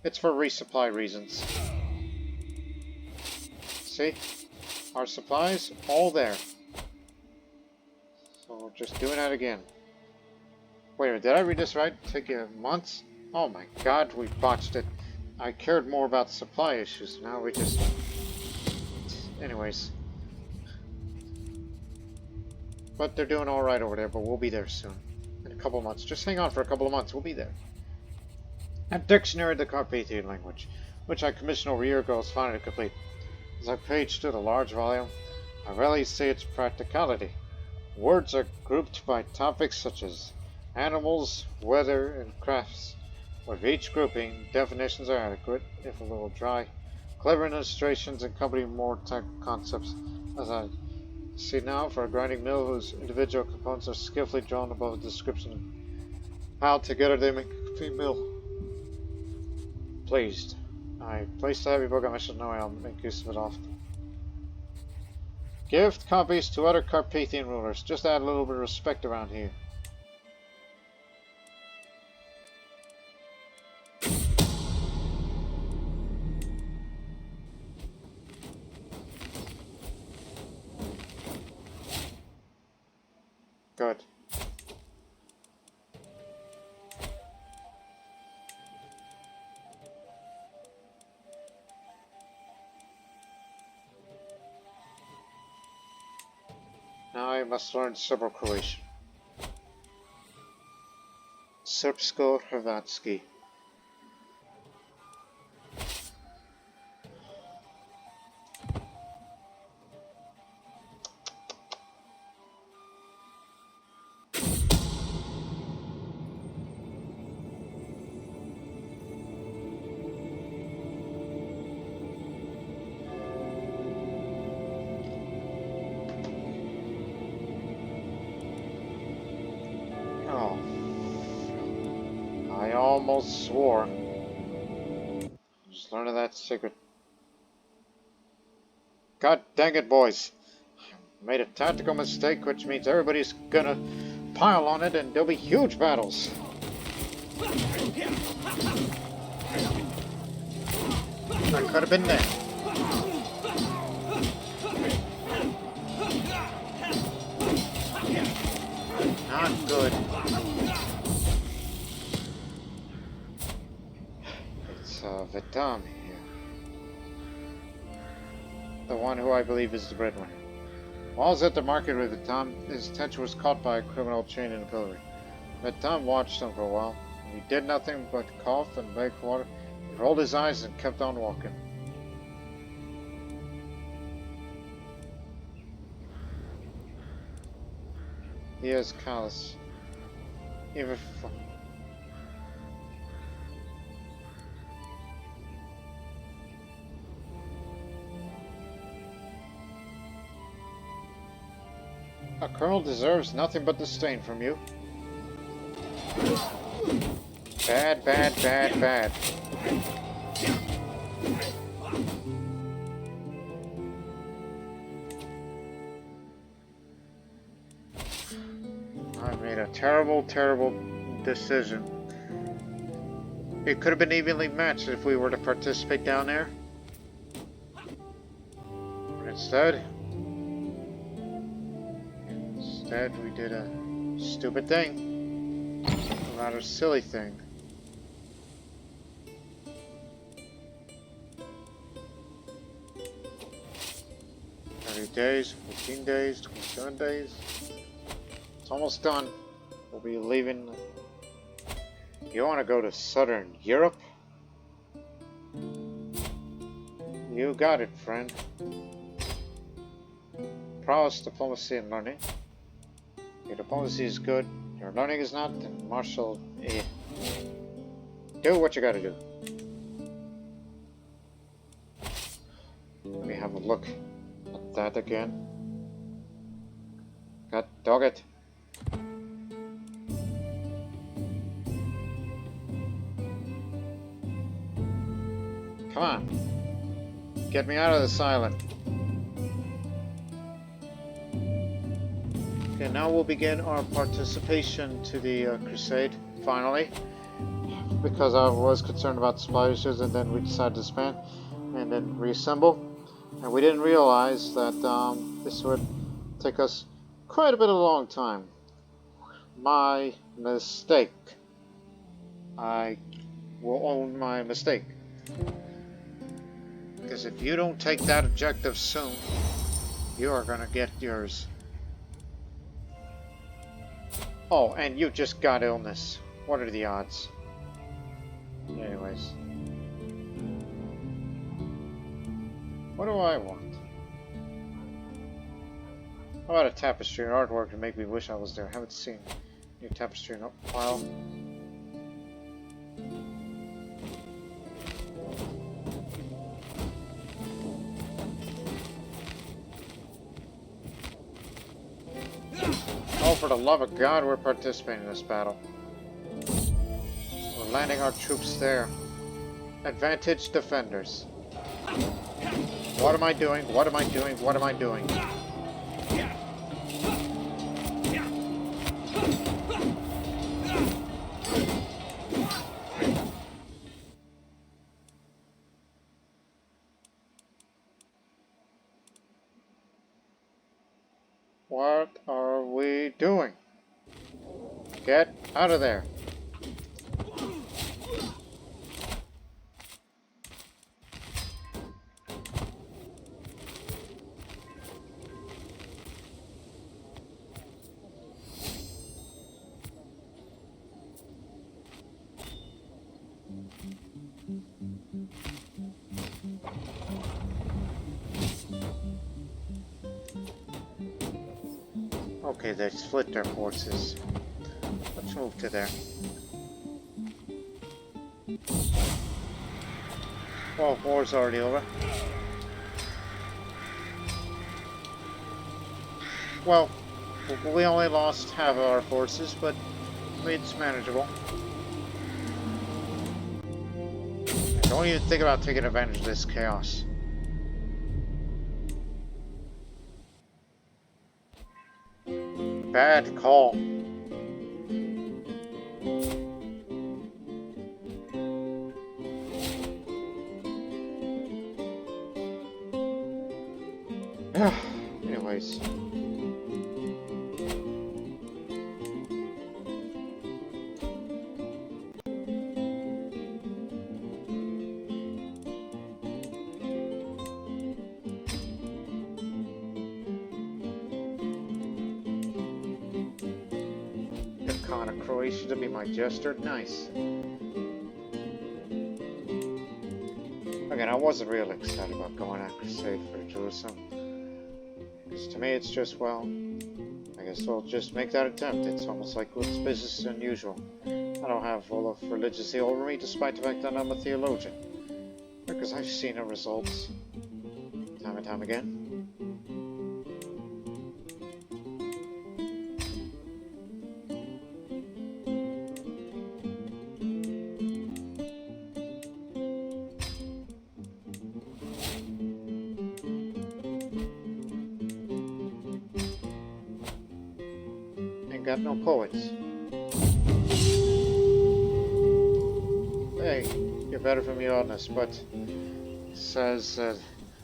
It's for resupply reasons. See? Our supplies, all there. So we're just doing that again. Wait a minute, did I read this right? Take you months? Oh my god, we botched it. I cared more about supply issues. Now we just... Anyways. But they're doing alright over there, but we'll be there soon. In a couple months. Just hang on for a couple of months, we'll be there. A dictionary of the Carpathian language, which I commissioned over a year ago, is finally complete. As I paged through the large volume, I rarely see its practicality. Words are grouped by topics such as animals, weather, and crafts. With each grouping, definitions are adequate, if a little dry. Clever illustrations accompany more technical concepts, as I see now, for a grinding mill whose individual components are skillfully drawn above a description of how together they make a complete mill. Pleased. I placed a heavy book on my shelf, knowing I'll make use of it often. Gift copies to other Carpathian rulers. Just add a little bit of respect around here. Good. Now I must learn Serbo-Croatian. Srpsko-Hrvatski. I almost swore. Just learned that secret. God dang it, boys. I made a tactical mistake, which means everybody's gonna pile on it and there'll be huge battles. I could have been there. Not good. It's Vitam here. The one who I believe is the breadwinner. While I was at the market with Tom, his attention was caught by a criminal chained in a pillory. But Tom watched him for a while. He did nothing but cough and beg for water. He rolled his eyes and kept on walking. He is callous. Even for... A colonel deserves nothing but disdain from you. Bad, bad, bad, bad. I made a terrible, terrible decision. It could have been evenly matched if we were to participate down there. But instead we did a stupid thing. A rather silly thing. 30 days, 14 days, 27 days. It's almost done. We'll be leaving. You want to go to Southern Europe? You got it, friend. Prowess, diplomacy, and learning. Your diplomacy is good. Your learning is not. And martial, do what you gotta do. Let me have a look at that again. God dog it. Come on. Get me out of this island. Okay, now we'll begin our participation to the Crusade, finally. Because I was concerned about the supply issues, and then we decided to disband and then reassemble. And we didn't realize that this would take us quite a bit of a long time. My mistake. I will own my mistake. Because if you don't take that objective soon, you are going to get yours. Oh, and you just got illness. What are the odds? Anyways. What do I want? How about a tapestry and artwork to make me wish I was there? I haven't seen new tapestry in a while. Oh, for the love of God, we're participating in this battle. We're landing our troops there. Advantage defenders. What am I doing? What am I doing? What am I doing? What are we doing? Get out of there. Okay, they split their forces. Let's move to there. Well, war's already over. Well, we only lost half of our forces, but it's manageable. Don't even think about taking advantage of this chaos. Bad call. Anyways. Khan of Croatia to be my jester? Nice. Again, I wasn't really excited about going on Crusade for Jerusalem. Because to me it's just, well, I guess we'll just make that attempt. It's almost like it's business as unusual. I don't have all of religiously over me, despite the fact that I'm a theologian. Because I've seen the results. Time and time again. Got no poets. Hey, you're better from your honest, but it says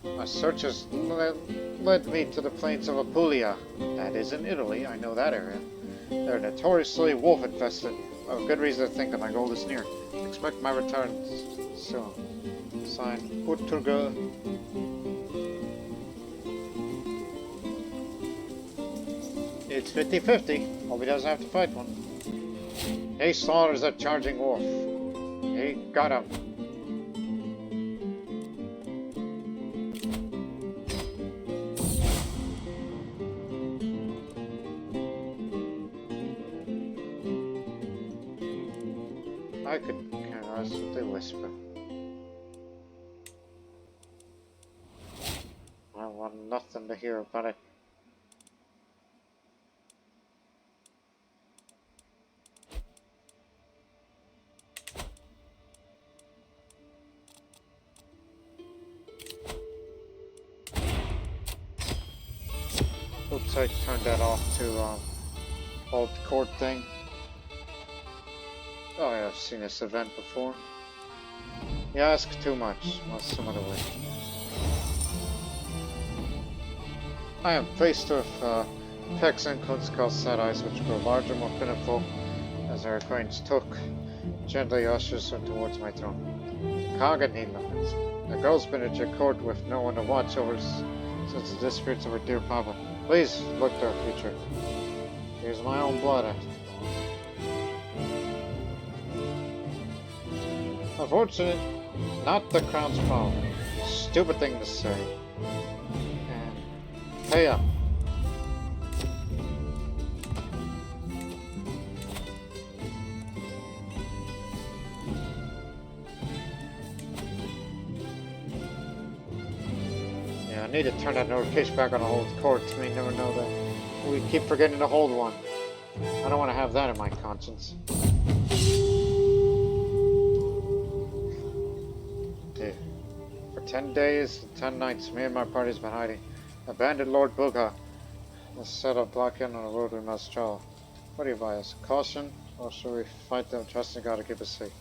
my searches led me to the plains of Apulia. That is in Italy, I know that area. They're notoriously wolf-infested. I have good reason to think that my goal is near. Expect my return soon. Signed, Uturga. It's 50-50. Hope he doesn't have to fight one. He slaughters a charging wolf. He got him. I could care less what they whisper. I want nothing to hear about it. Oops, I turned that off to hold court thing. Oh yeah, I've seen this event before. You ask too much. What's some other way? I am faced with pecs and Kunstkahl eyes which grow larger, more pitiful as their acquaintance took gently ushers her towards my throne. Khagan Kano. The girl's been at your court with no one to watch over since the disappearance of her dear papa. Please look to our future. Here's my own blood. Unfortunate, not the crown's problem. Stupid thing to say. And pay up. Yeah, I need to turn that notification back on the hold court. We never know that we keep forgetting to hold one. I don't want to have that in my conscience. For 10 days and 10 nights, me and my party's been hiding. Abandoned Lord Bugha has set a blockade on the road we must travel. What do you advise? Caution, or shall we fight them, trusting God to keep us safe?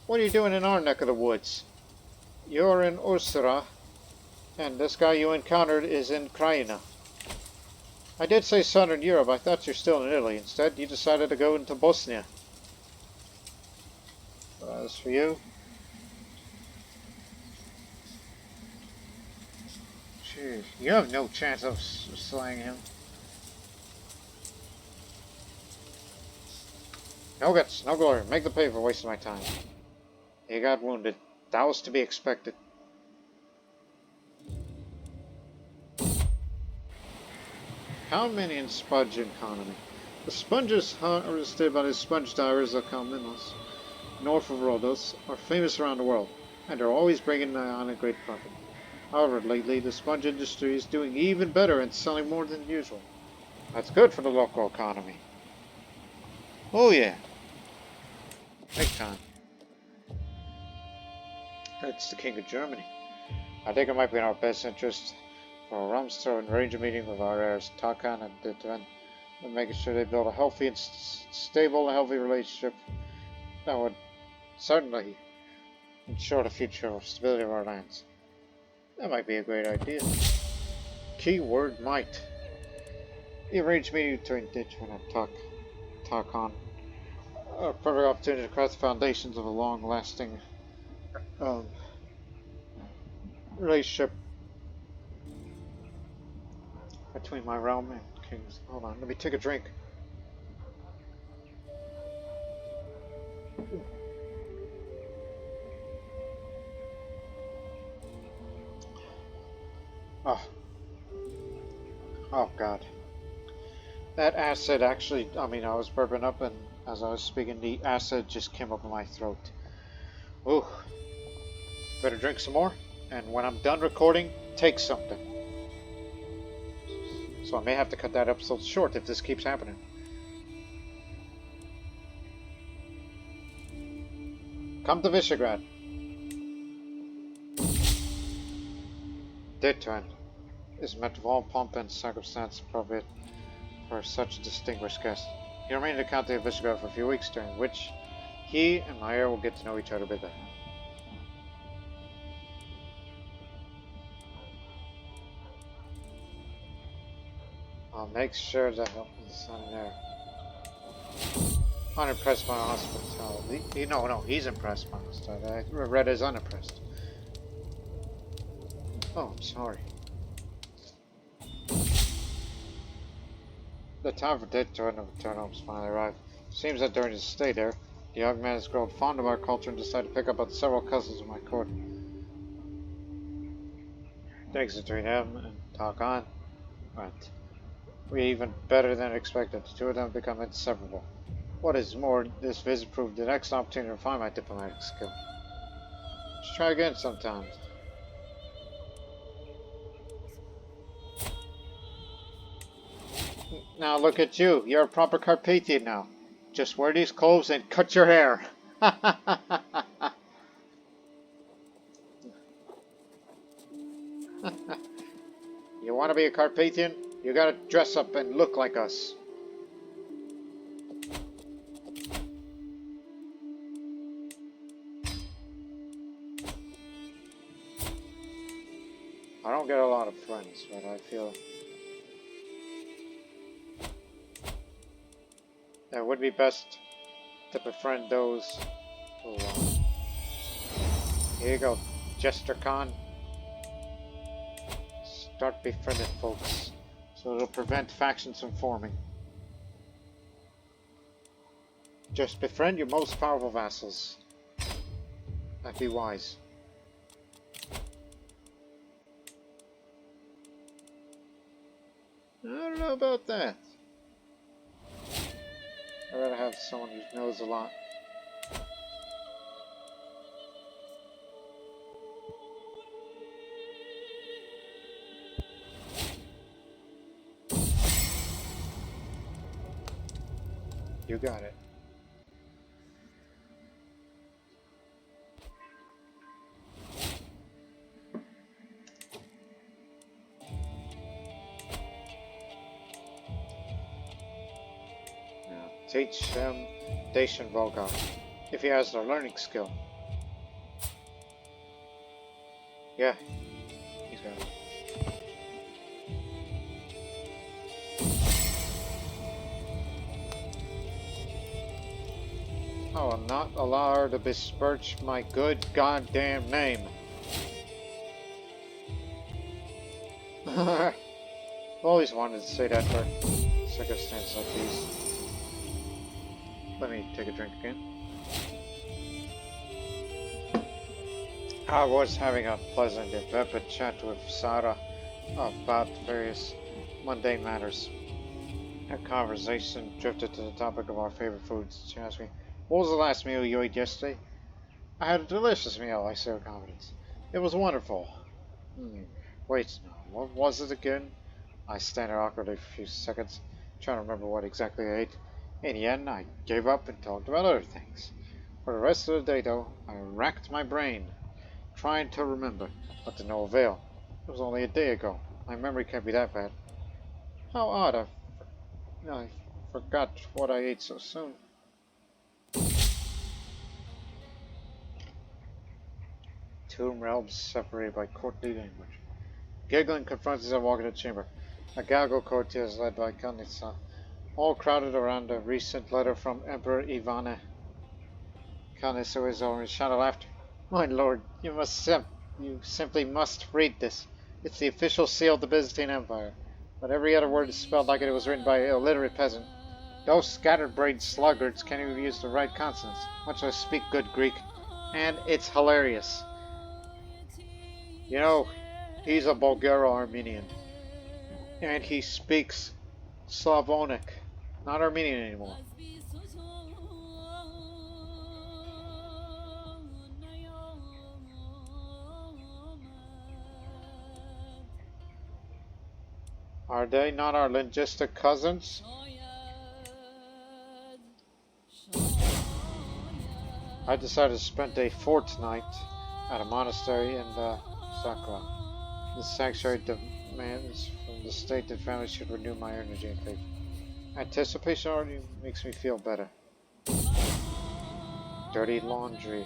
What are you doing in our neck of the woods? You're in Ursura, and this guy you encountered is in Kraina. I did say Southern Europe. I thought you're still in Italy. Instead, you decided to go into Bosnia. As for you, jeez, you have no chance of slaying him. No guts, no glory. Make the pay for wasting my time. He got wounded. That was to be expected. Pannonian Spudge economy. The sponges harvested by the sponge divers of Kalminos, north of Rhodos, are famous around the world, and are always bringing on a great profit. However, lately the sponge industry is doing even better and selling more than usual. That's good for the local economy. Oh yeah. Big time. It's the King of Germany. I think it might be in our best interest for Rams to arrange a meeting with our heirs, Khagan and Ditven, and making sure they build a healthy and stable and healthy relationship that would certainly ensure the future stability of our lands. That might be a great idea. Keyword might. The arranged meeting between Ditven and Khagan. A perfect opportunity to craft the foundations of a long-lasting relationship between my realm and kings. Hold on, let me take a drink. Oh. Oh god. That acid actually, I mean, I was burping up and as I was speaking, the acid just came up in my throat. Ooh. Better drink some more. And when I'm done recording, take something. So I may have to cut that episode short if this keeps happening. Come to Visegrad. Daytime is met with all pomp and circumstance appropriate for such a distinguished guest. He remained in the county of Visegrad for a few weeks, during which he and my heir will get to know each other a bit better. I'll make sure to help the son there. Unimpressed by hospitality. No, he's impressed by hospitality. I read as unimpressed. Oh, I'm sorry. The time for Dick to return home has finally arrived. Seems that during his stay there, the young man has grown fond of our culture and decided to pick up on several cousins of my court. Things between him and Khagan went. We even better than expected. The two of them become inseparable. What is more, this visit proved the next opportunity to refine my diplomatic skill. Let's try again sometime. Now look at you. You're a proper Carpathian now. Just wear these clothes and cut your hair. You want to be a Carpathian? You gotta dress up and look like us. I don't get a lot of friends, but I feel that it would be best to befriend those who here you go, Jester Khan. Start befriending folks, so it'll prevent factions from forming. Just befriend your most powerful vassals. That'd be wise. I don't know about that. I'd rather have someone who knows a lot. You got it. Now, teach him Dacian Volga, if he has the learning skill. Yeah, he's got it. I will not allow her to besmirch my good goddamn name. I've always wanted to say that for circumstances like these. Let me take a drink again. I was having a pleasant and vapid chat with Sarah about various mundane matters. Our conversation drifted to the topic of our favorite foods. She asked me, "What was the last meal you ate yesterday?" "I had a delicious meal," I said with confidence. "It was wonderful." Wait, no, what was it again? I stand there awkwardly for a few seconds, trying to remember what exactly I ate. In the end, I gave up and talked about other things. For the rest of the day, though, I racked my brain, trying to remember, but to no avail. It was only a day ago. My memory can't be that bad. How odd, I forgot what I ate so soon. Two realms separated by courtly language. Giggling confronts us and walk in the chamber. A gaggle courtiers led by Kanitsa, all crowded around a recent letter from Emperor Ivana. Kanitsa is over in shadow laughter. "My lord, you simply must read this. It's the official seal of the Byzantine Empire. but every other word is spelled like it was written by an illiterate peasant. Those scattered-brained sluggards can't even use the right consonants, much less speak good Greek. And it's hilarious. You know, he's a Bulgaro-Armenian, and he speaks Slavonic, not Armenian anymore. Are they not our linguistic cousins? I decided to spend a fortnight at a monastery in Sakura. This sanctuary demands from the state that families should renew my energy and faith. Anticipation already makes me feel better. Dirty laundry.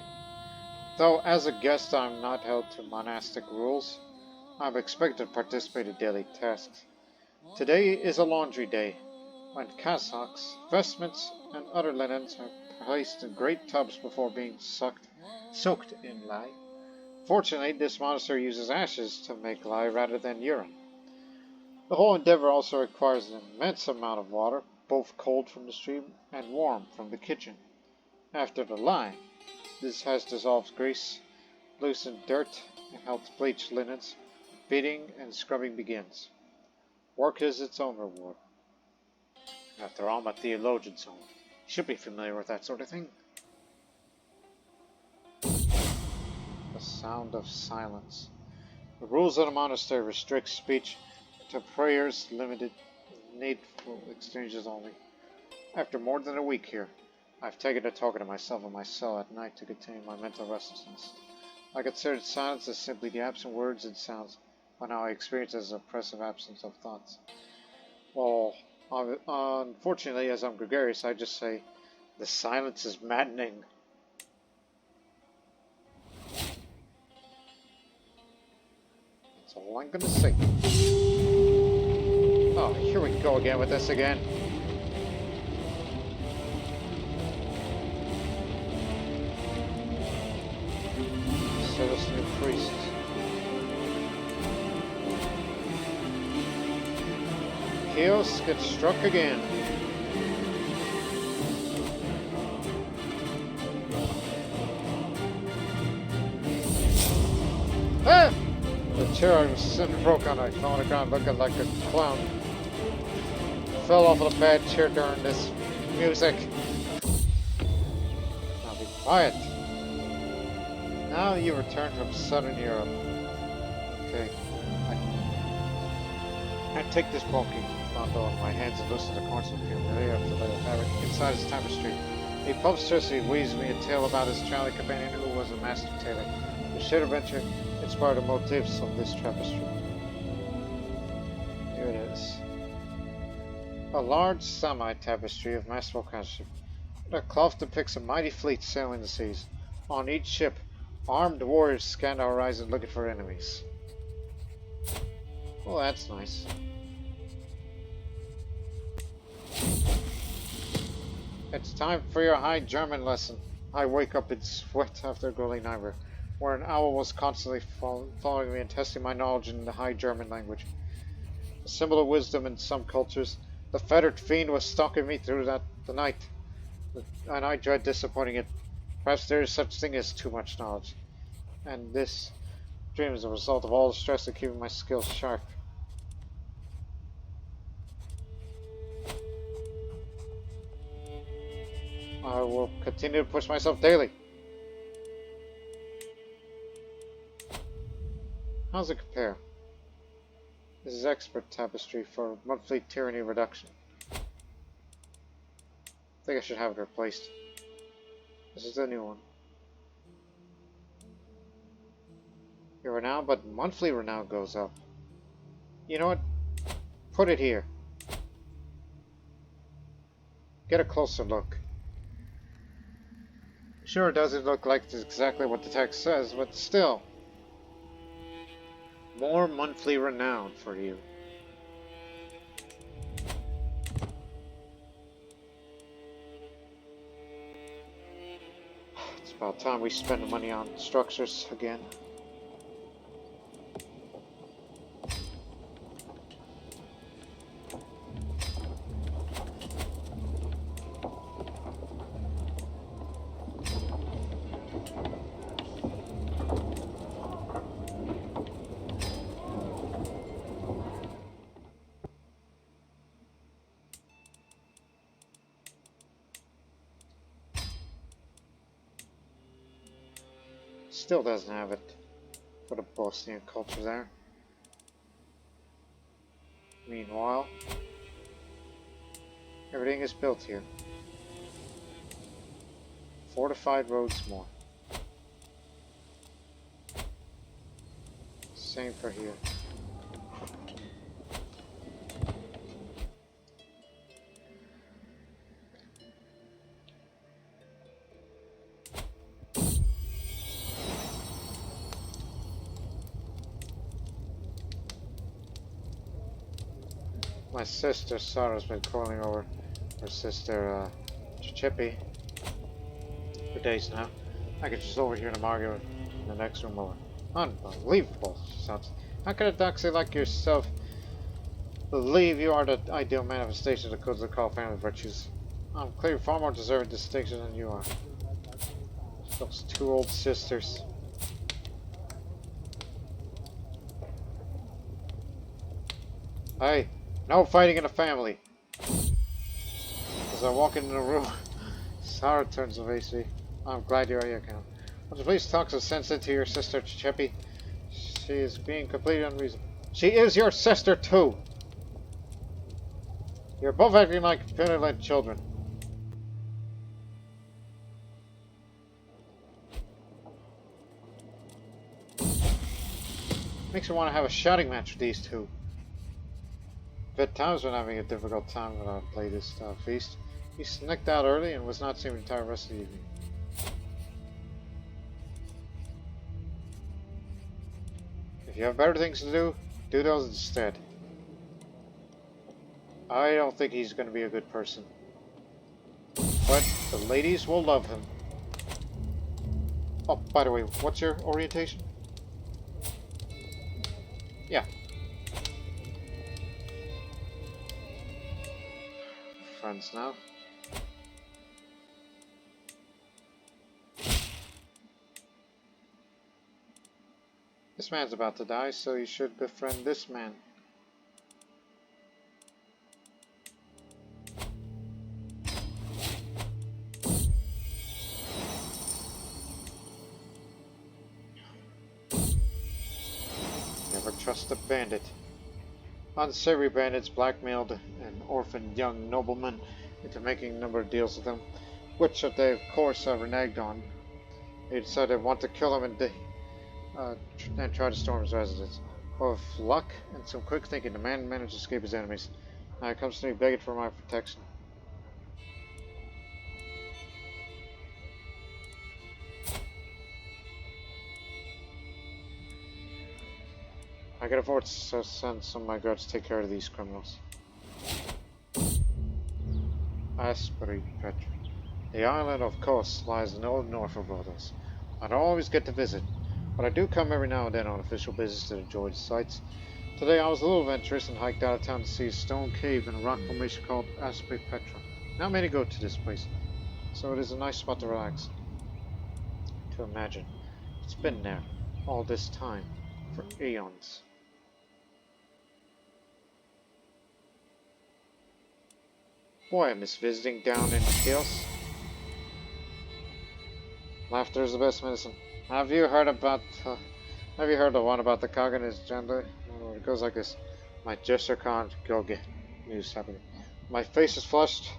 Though as a guest I'm not held to monastic rules, I'm expected to participate in daily tasks. Today is a laundry day, when cassocks, vestments, and other linens are placed in great tubs before being soaked in lye. Fortunately, this monastery uses ashes to make lye rather than urine. The whole endeavor also requires an immense amount of water, both cold from the stream and warm from the kitchen. After the lye, this has dissolved grease, loosened dirt, and helped bleach linens. Beating and scrubbing begins. Work is its own reward. After all, I'm a theologian, so you should be familiar with that sort of thing. The sound of silence. The rules of the monastery restrict speech to prayers limited, needful exchanges only. After more than a week here, I've taken to talking to myself in my cell at night to contain my mental restlessness. I considered silence as simply the absent words and sounds, but now I experience it as an oppressive absence of thoughts. Well, unfortunately, as I'm gregarious, I just say, the silence is maddening. That's all I'm gonna say. Oh, here we go again with this again. So this new priest. Chaos gets struck again. Ah! The chair I was sitting broke on. I fell on the ground looking like a clown. Fell off of the bad chair during this music. Now be quiet. Now you return from Southern Europe. Okay. I take this bulky bundle in my hands and loosen the corners of the familiar after the fabric. Inside his tapestry. He puffs weaves me a tale about his traveling companion who was a master tailor. The shared adventure inspired the motifs of this tapestry. Here it is. A large semi-tapestry of masterful craftsmanship. The cloth depicts a mighty fleet sailing the seas. On each ship, armed warriors scan the horizon looking for enemies. Well, that's nice. It's time for your High German lesson. I wake up in sweat after a grueling nightmare, where an owl was constantly following me and testing my knowledge in the High German language. A symbol of wisdom in some cultures, the fettered fiend was stalking me through the night, and I dread disappointing it. Perhaps there is such thing as too much knowledge, and this dream is a result of all the stress of keeping my skills sharp. I will continue to push myself daily. How does it compare? This is expert tapestry for monthly tyranny reduction. I think I should have it replaced. This is the new one. Your renown, but monthly renown goes up. You know what? Put it here. Get a closer look. Sure, it doesn't look like it's exactly what the text says, but still. More monthly renown for you. It's about time we spend the money on structures again. Still doesn't have it for the Bosnian culture there. Meanwhile, everything is built here. Fortified roads more. Same for here. My sister Sarah's been calling over her sister Chippy for days now. I could just overhear them argue in the next room over. Unbelievable, she sounds. How can a doxy like yourself believe you are the ideal manifestation of the codes that call family virtues? I'm clearly far more deserving distinction than you are. Those two old sisters. Hey, no fighting in the family. As I walk into the room, Sarah turns evasive. I'm glad you're here, Count. Would you please talk some sense into your sister, Chippy? She is being completely unreasonable. She is your sister, too! You're both acting like parent-led children. Makes me want to have a shouting match with these two. But Tom's been having a difficult time when I play this feast. He sneaked out early and was not seen the entire rest of the evening. If you have better things to do, do those instead. I don't think he's going to be a good person. But the ladies will love him. Oh, by the way, what's your orientation? Yeah. Friends now. This man's about to die, so you should befriend this man. Never trust a bandit. Unsavory bandits blackmailed an orphaned young nobleman into making a number of deals with them, which they of course reneged on. They decided they want to kill him and try to storm his residence. With luck and some quick thinking, the man managed to escape his enemies. Now he comes to me begging for my protection. I can afford to send some of my guards to take care of these criminals. Asperi Petra. The island of Kos lies no north of Rhodos. I don't always get to visit, but I do come every now and then on official business to enjoy the sights. Today I was a little adventurous and hiked out of town to see a stone cave in a rock formation called Asperi Petra. Not many go to this place, so it is a nice spot to relax. To imagine, it's been there all this time, for eons. Boy, I miss visiting down in Chaos. Laughter is the best medicine. Have you heard the one about the Khagan and his gender? Oh, it goes like this. My gesture can't go get news happening. My face is flushed,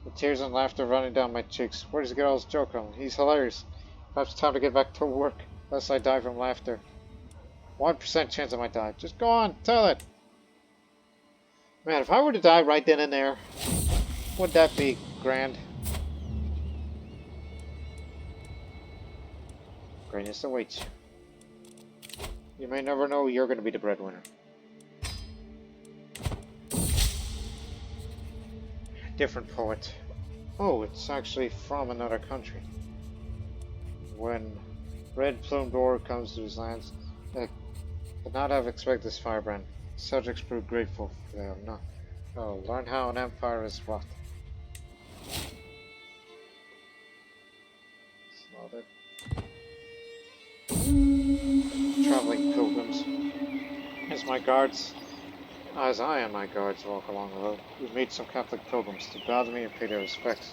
with tears and laughter running down my cheeks. Where does he get all his joke from? He's hilarious. Perhaps it's time to get back to work, lest I die from laughter. 1% chance I might die. Just go on, tell it. Man, if I were to die right then and there, would that be grand? Greatness awaits you. You may never know you're going to be the breadwinner. Different poet. Oh, it's actually from another country. When Red Plumed War comes to his lands, they could not have expected this firebrand. Subjects proved grateful for them. No. Oh, learn how an empire is wrought. Slaughtered. Traveling pilgrims. As I and my guards walk along the road, we meet some Catholic pilgrims to bow to me and pay their respects.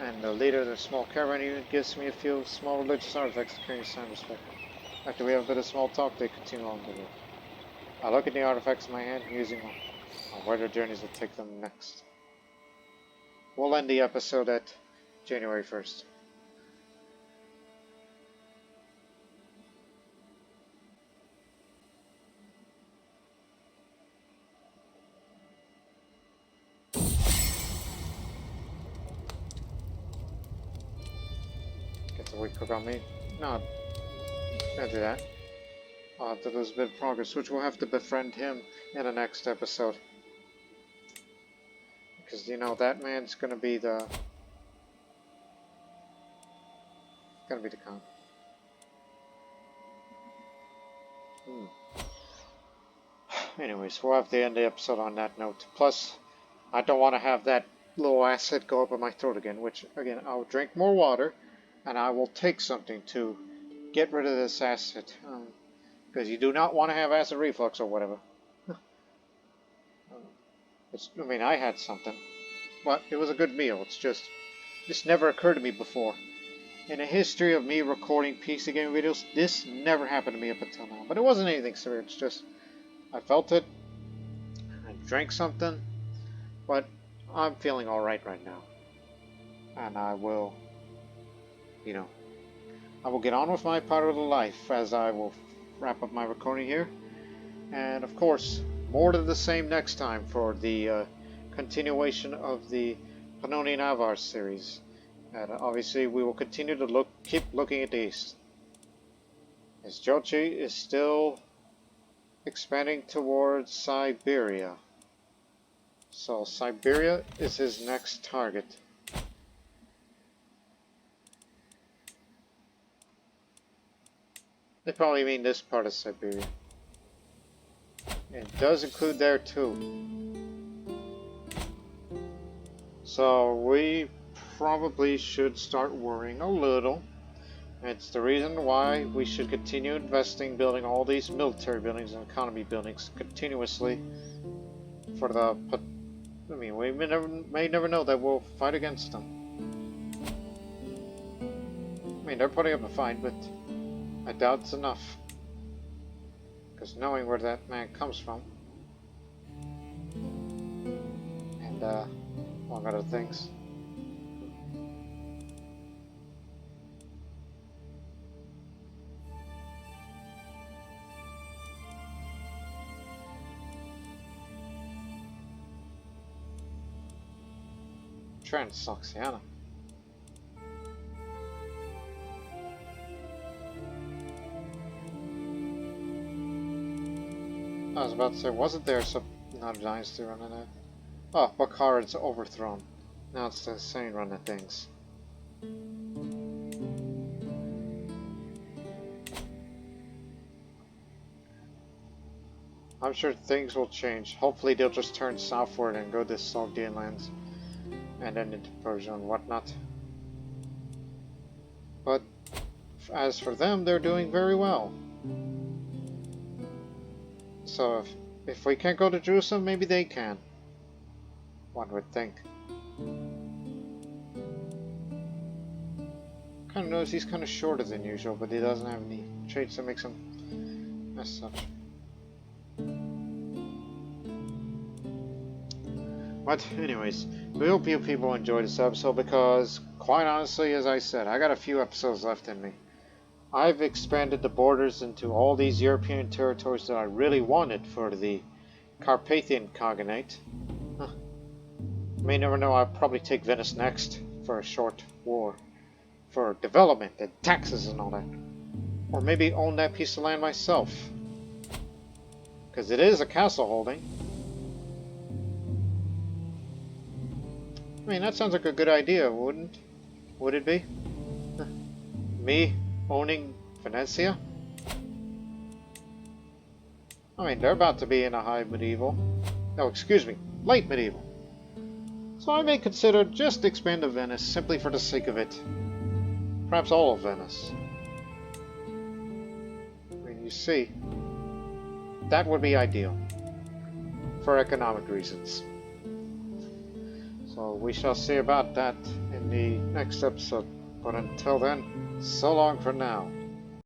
And the leader of the small caravan unit gives me a few small religious artifacts to carry sign of respect. After we have a bit of small talk, they continue on the road. I look at the artifacts in my hand, musing on where their journeys will take them next. We'll end the episode at January 1st. Gets a weak cook on me. No, can't do that. I'll have to lose a bit of progress, which we'll have to befriend him in the next episode. Because, you know, that man's gonna be the con. Anyways, we'll have to end the episode on that note. Plus, I don't want to have that little acid go up in my throat again, which, again, I'll drink more water, and I will take something to get rid of this acid. Because you do not want to have acid reflux or whatever. I mean, I had something, but it was a good meal. It's just, this never occurred to me before. In the history of me recording PC gaming videos, this never happened to me up until now. But it wasn't anything severe, it's just, I felt it, I drank something, but I'm feeling alright right now. And I will, you know, I will get on with my part of the life as I will wrap up my recording here. And of course, more to the same next time for the continuation of the Pannonian Avars series. And obviously we will continue to keep looking at the east. As Jochi is still expanding towards Siberia. So Siberia is his next target. They probably mean this part of Siberia. It does include there too. So we probably should start worrying a little. It's the reason why we should continue investing, building all these military buildings and economy buildings continuously. For the, I mean, we may never know that we'll fight against them. I mean, they're putting up a fight, but I doubt it's enough. Because knowing where that man comes from, and among other things. Transoxiana. I was about to say, wasn't there some not a dynasty running it? Oh, Bakharad's overthrown. Now it's the insane run of things. I'm sure things will change. Hopefully they'll just turn southward and go to Sogdian lands. And then into Persia and whatnot. But as for them, they're doing very well. So if we can't go to Jerusalem, maybe they can. One would think. Kind of notice he's kind of shorter than usual, but he doesn't have any traits that makes him as such. But anyways, we hope you people enjoyed this episode because, quite honestly, as I said, I got a few episodes left in me. I've expanded the borders into all these European territories that I really wanted for the Carpathian Khaganate. You may never know, I'll probably take Venice next for a short war. For development and taxes and all that. Or maybe own that piece of land myself. Because it is a castle holding. I mean, that sounds like a good idea, wouldn't? Would it be? Me owning Venetia? I mean, they're about to be in a high medieval. No, excuse me, late medieval. So I may consider just expand to Venice simply for the sake of it. Perhaps all of Venice. I mean, you see, that would be ideal. For economic reasons. So we shall see about that in the next episode. But until then, so long for now.